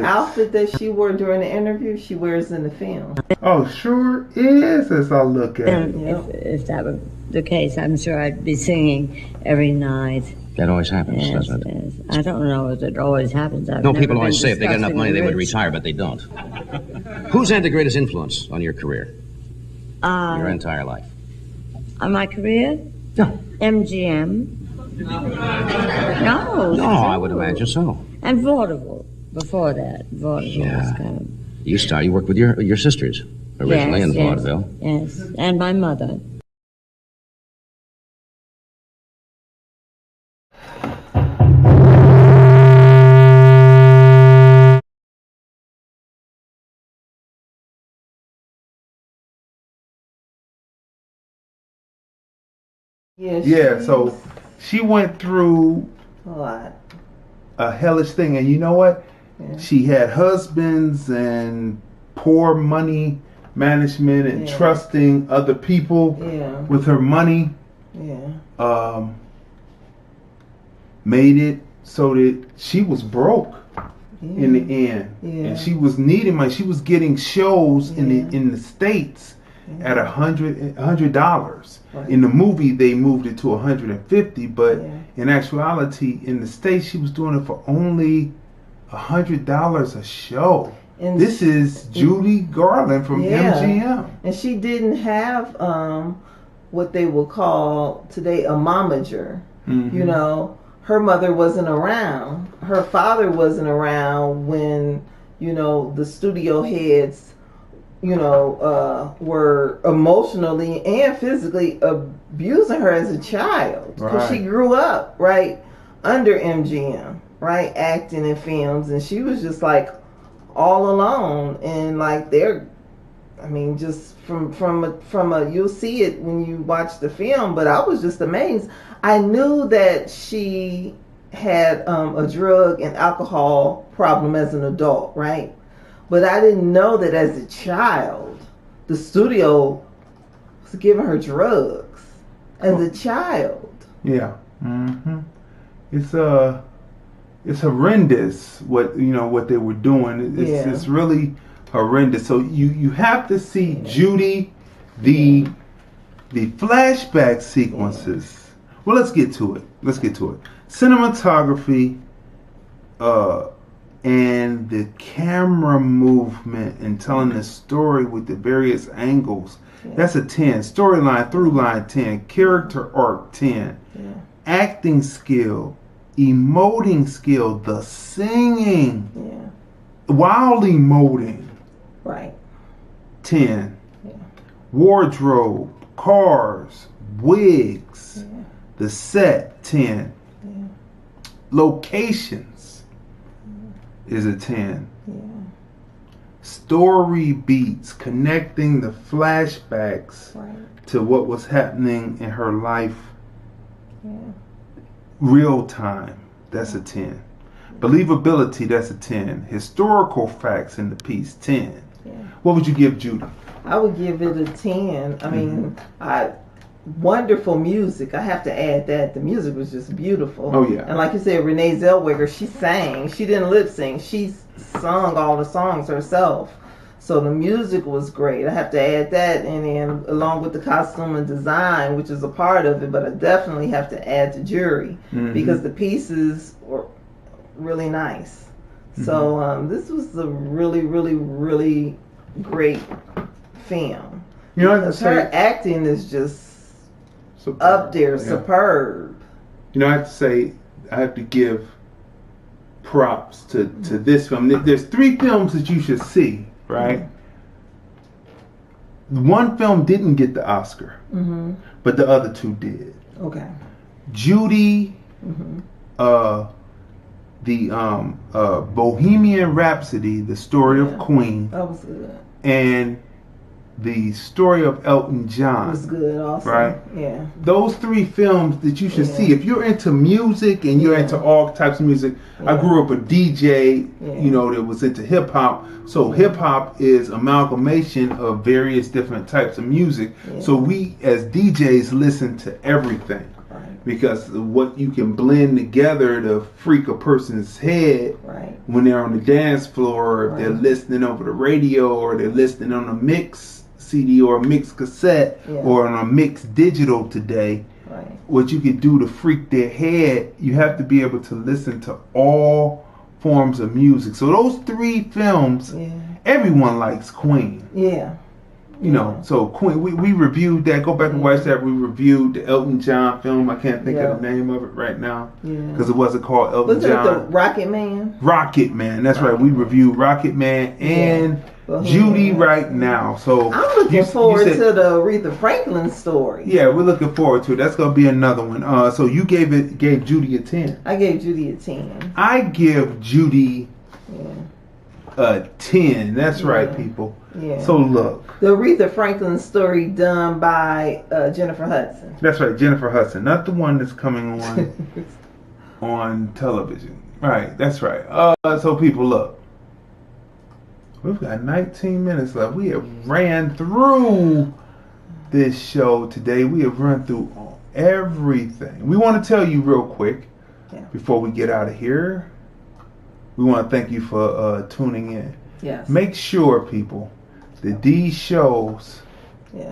outfit that she wore during the interview, she wears in the film. Oh, sure is, as I look at it. And if that were the case, I'm sure I'd be singing every night. That always happens, Yes, doesn't it? yes. I don't know if it always happens. I've No, never people been always say if they get enough discussing money, they would rich. retire, but they don't. Who's had the greatest influence on your career? Your entire life? On my career? No. MGM. No. No, I would imagine so. And vaudeville. Before that, vaudeville was kind of... You worked with your sisters originally in Yes, vaudeville. Yes, and my mother. Yeah, so she went through a lot. A hellish thing, and you know what? Yeah. She had husbands and poor money management and trusting other people with her money. Yeah. Made it so that she was broke in the end, and she was needing money. She was getting shows in the States at $100. Right. In the movie, they moved it to $150, but in actuality, in the States, she was doing it for only $100 a show. And this is Judy Garland from MGM. And she didn't have what they will call today a momager. Mm-hmm. You know, her mother wasn't around. Her father wasn't around when, you know, the studio heads, you know, were emotionally and physically abusing her as a child. Because she grew up, under MGM, acting in films. And she was just, all alone. And, just from a, you'll see it when you watch the film, but I was just amazed. I knew that she had a drug and alcohol problem as an adult, But I didn't know that as a child, the studio was giving her drugs as a child. Yeah. Mm-hmm. It's horrendous what they were doing. It's really horrendous. So you have to see Judy, the flashback sequences. Well, let's get to it. Cinematography, and the camera movement and telling the story with the various angles. That's a 10. Storyline, through line, 10. Character arc, 10. Acting skill, emoting skill, the singing, while emoting, 10. Wardrobe, cars, wigs, the set, 10. Locations is a 10. Story beats, connecting the flashbacks to what was happening in her life real time, that's a 10. Believability, that's a 10. Historical facts in the piece, 10. What would you give Judy? I would give it a 10. I mean, wonderful music. I have to add that. The music was just beautiful. Oh, yeah. And like you said, Renee Zellweger, she sang. She didn't lip sync. She sung all the songs herself. So the music was great. I have to add that, and then along with the costume and design, which is a part of it, but I definitely have to add the jury because the pieces were really nice. So this was a really, really, really great film. You know, her acting is just up there, superb. You know, I have to give props to this film. There's 3 films that you should see, right? One film didn't get the Oscar, but the other 2 did. Okay. Judy, the Bohemian Rhapsody, the story of Queen. That was good. And the story of Elton John. It was good also. Right? Yeah. Those 3 films that you should see. If you're into music and you're into all types of music. I grew up a DJ, that was into hip hop. So hip hop is amalgamation of various different types of music. So we as DJs listen to everything. Because what you can blend together to freak a person's head when they're on the dance floor, if they're listening over the radio, or they're listening on a mix CD or a mix cassette or on a mix digital today. What you can do to freak their head, you have to be able to listen to all forms of music. So those 3 films, everyone likes Queen. You know, so Queen, we reviewed that. Go back and watch that. We reviewed the Elton John film. I can't think of the name of it right now because it wasn't called Elton John. Was it the Rocket Man? Rocket Man. That's right. We reviewed Rocket Man and Judy right now. So I'm looking forward to the Aretha Franklin story. Yeah, we're looking forward to it. That's gonna be another one. So you gave Judy a 10. I gave Judy a 10. I give Judy a 10. That's right, people. So look, the Aretha Franklin story done by Jennifer Hudson. That's right, Jennifer Hudson, not the one that's coming on on television. Right, that's right. So people, look, we've got 19 minutes left. We have ran through this show today. We have run through everything. We want to tell you real quick before we get out of here. We want to thank you for tuning in. Yes. Make sure, people, that these shows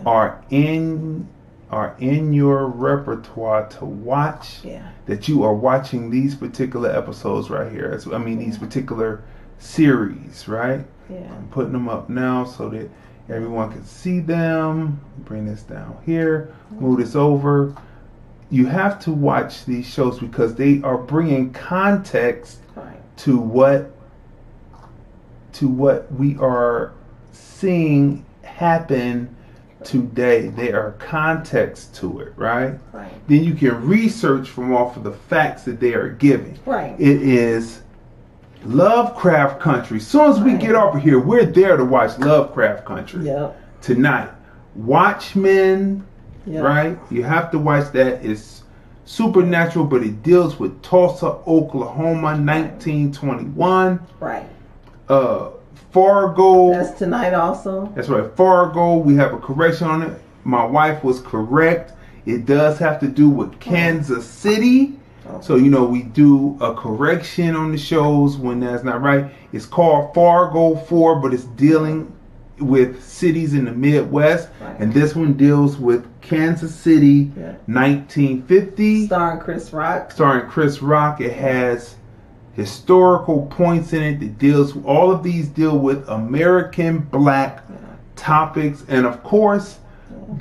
are in your repertoire to watch. That you are watching these particular episodes right here. I mean, these particular series, right? I'm putting them up now so that everyone can see them. Bring this down here. Move this over. You have to watch these shows because they are bringing context to what we are seeing happen today. There are context to it, right? Then you can research from off of the facts that they are giving. It is Lovecraft Country. As soon as we get over here, we're there to watch Lovecraft Country tonight. Watchmen, right? You have to watch that. It's supernatural, but it deals with Tulsa, Oklahoma, 1921. Fargo. That's tonight also. That's right. Fargo. We have a correction on it. My wife was correct. It does have to do with Kansas City. So, you know, we do a correction on the shows when that's not right. It's called Fargo 4, but it's dealing with cities in the Midwest. And this one deals with Kansas City, 1950. Starring Chris Rock. It has historical points in it that deals, all of these deal with American black topics. And of course,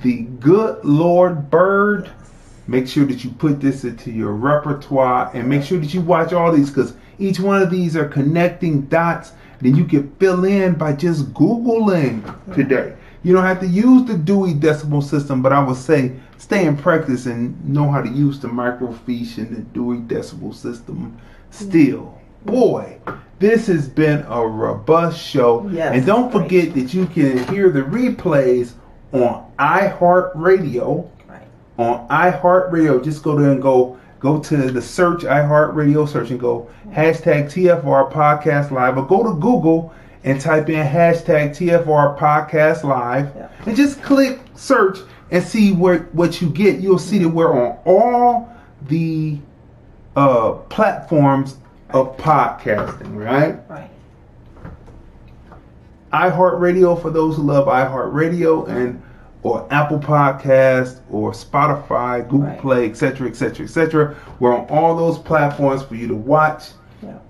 the good Lord Bird. Make sure that you put this into your repertoire and make sure that you watch all these because each one of these are connecting dots that you can fill in by just Googling today. You don't have to use the Dewey Decimal System, but I would say stay in practice and know how to use the microfiche and the Dewey Decimal System still. Boy, this has been a robust show. And don't forget that you can hear the replays on iHeartRadio. On iHeartRadio, just go there and go to the search, iHeartRadio search and go hashtag TFR Podcast Live, or go to Google and type in hashtag TFR Podcast Live and just click search and see what you get. You'll see that we're on all the platforms of podcasting, right? iHeartRadio for those who love iHeartRadio, and or Apple Podcast or Spotify, Google Play, etc., etc., etc. We're on all those platforms for you to watch.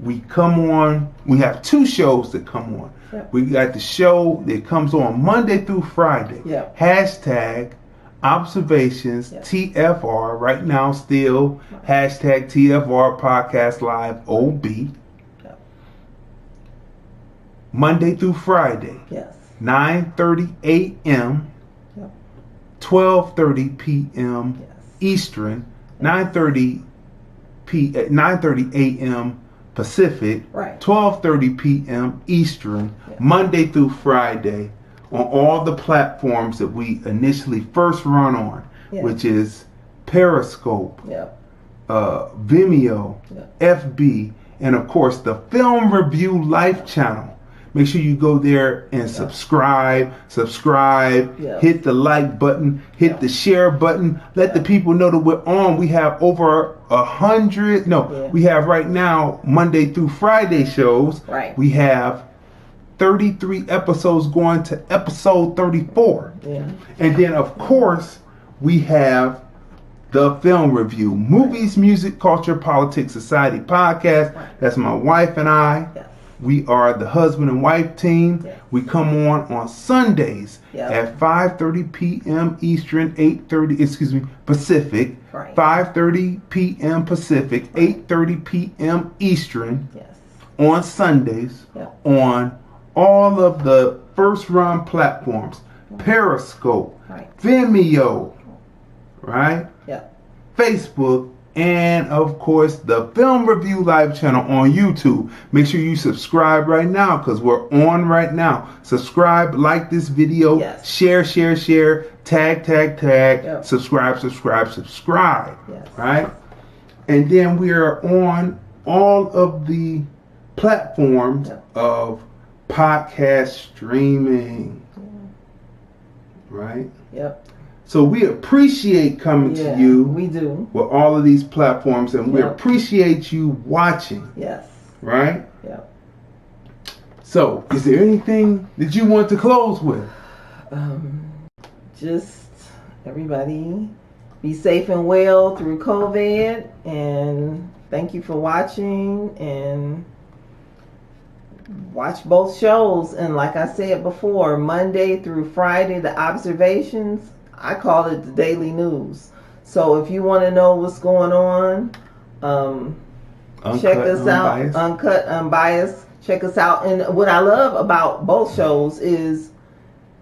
We come on. We have 2 shows that come on. We got the show that comes on Monday through Friday. Hashtag Observations TFR right now still. Hashtag TFR Podcast Live OB. Monday through Friday. 9:30 a.m. 12:30 p.m. Eastern, 9:30 a.m. Pacific, 12:30 p.m. Eastern, Monday through Friday, on all the platforms that we initially first run on, which is Periscope, Vimeo, FB, and of course the Film Review Life channel. Make sure you go there and subscribe, hit the like button, hit the share button. Let the people know that we're on. We have over 100. We have right now Monday through Friday shows. Right. We have 33 episodes going to episode 34. Yeah. And then, of course, we have the film review, Movies, Music, Culture, Politics, Society podcast. That's my wife and I. Yes. We are the husband and wife team. Yes. We come on Sundays at 5:30 p.m. Eastern, Pacific. Right. 5:30 p.m. Pacific, 8:30 p.m. Eastern. Yes. On Sundays. Yep. On all of the first run platforms, Periscope, Vimeo, right? Facebook, and of course the Film Review Live channel on YouTube. Make sure you subscribe right now because we're on right now. Subscribe, like this video, share, tag, subscribe, right? And then we are on all of the platforms of podcast streaming, right? Yep. So we appreciate coming to you. We do. With all of these platforms, and we appreciate you watching. Yes. Right? Yep. So, is there anything that you want to close with? Just everybody be safe and well through COVID, and thank you for watching, and watch both shows. And like I said before, Monday through Friday, the observations, I call it the daily news. So if you want to know what's going on, check us out. Uncut, Unbiased. Check us out. And what I love about both shows is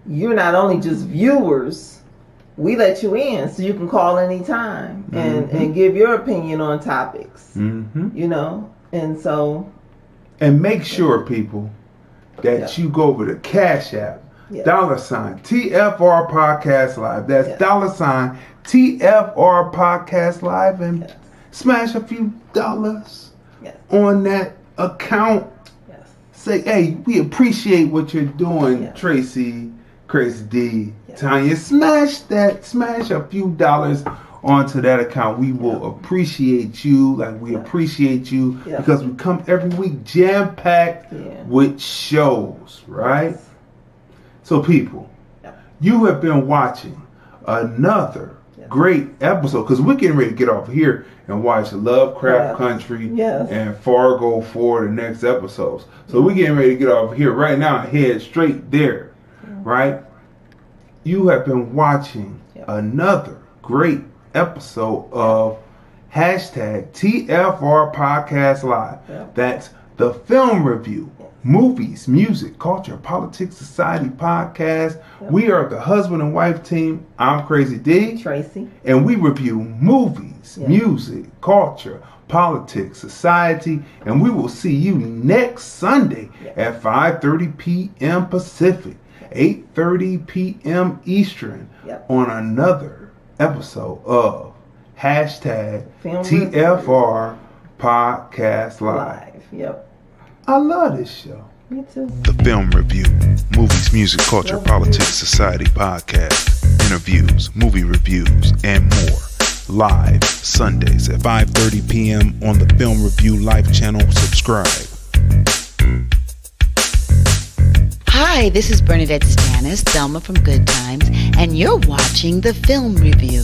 you're not only just viewers, we let you in so you can call anytime and give your opinion on topics. You know, and so. And make sure, people, that you go over to Cash App. $ TFR Podcast Live. That's $ TFR Podcast Live, and smash a few dollars on that account. Say, hey, we appreciate what you're doing, Tracy, Crazy D, Tanya. Smash a few dollars onto that account. We will appreciate you like we appreciate you because we come every week jam-packed with shows, right? So people, you have been watching another great episode because we're getting ready to get off here and watch Lovecraft Country and Fargo for the next episodes. So we're getting ready to get off here right now and head straight there, right? You have been watching another great episode of #TFR Podcast Live. That's the Film Review, Movies, Music, Culture, Politics, Society podcast. We are the husband and wife team. I'm Crazy D. Tracy. And we review movies, music, culture, politics, society. And we will see you next Sunday at 5:30 p.m. Pacific, 8:30 p.m. Eastern on another episode of #TFR Podcast Live. I love this show. Me too. The Film Review, Movies, Music, Culture, Politics, Society podcast, interviews, movie reviews, and more. Live Sundays at 5:30 p.m. on the Film Review Live channel. Subscribe. Hi, this is Bernadette Stannis, Thelma from Good Times, and you're watching the Film Review.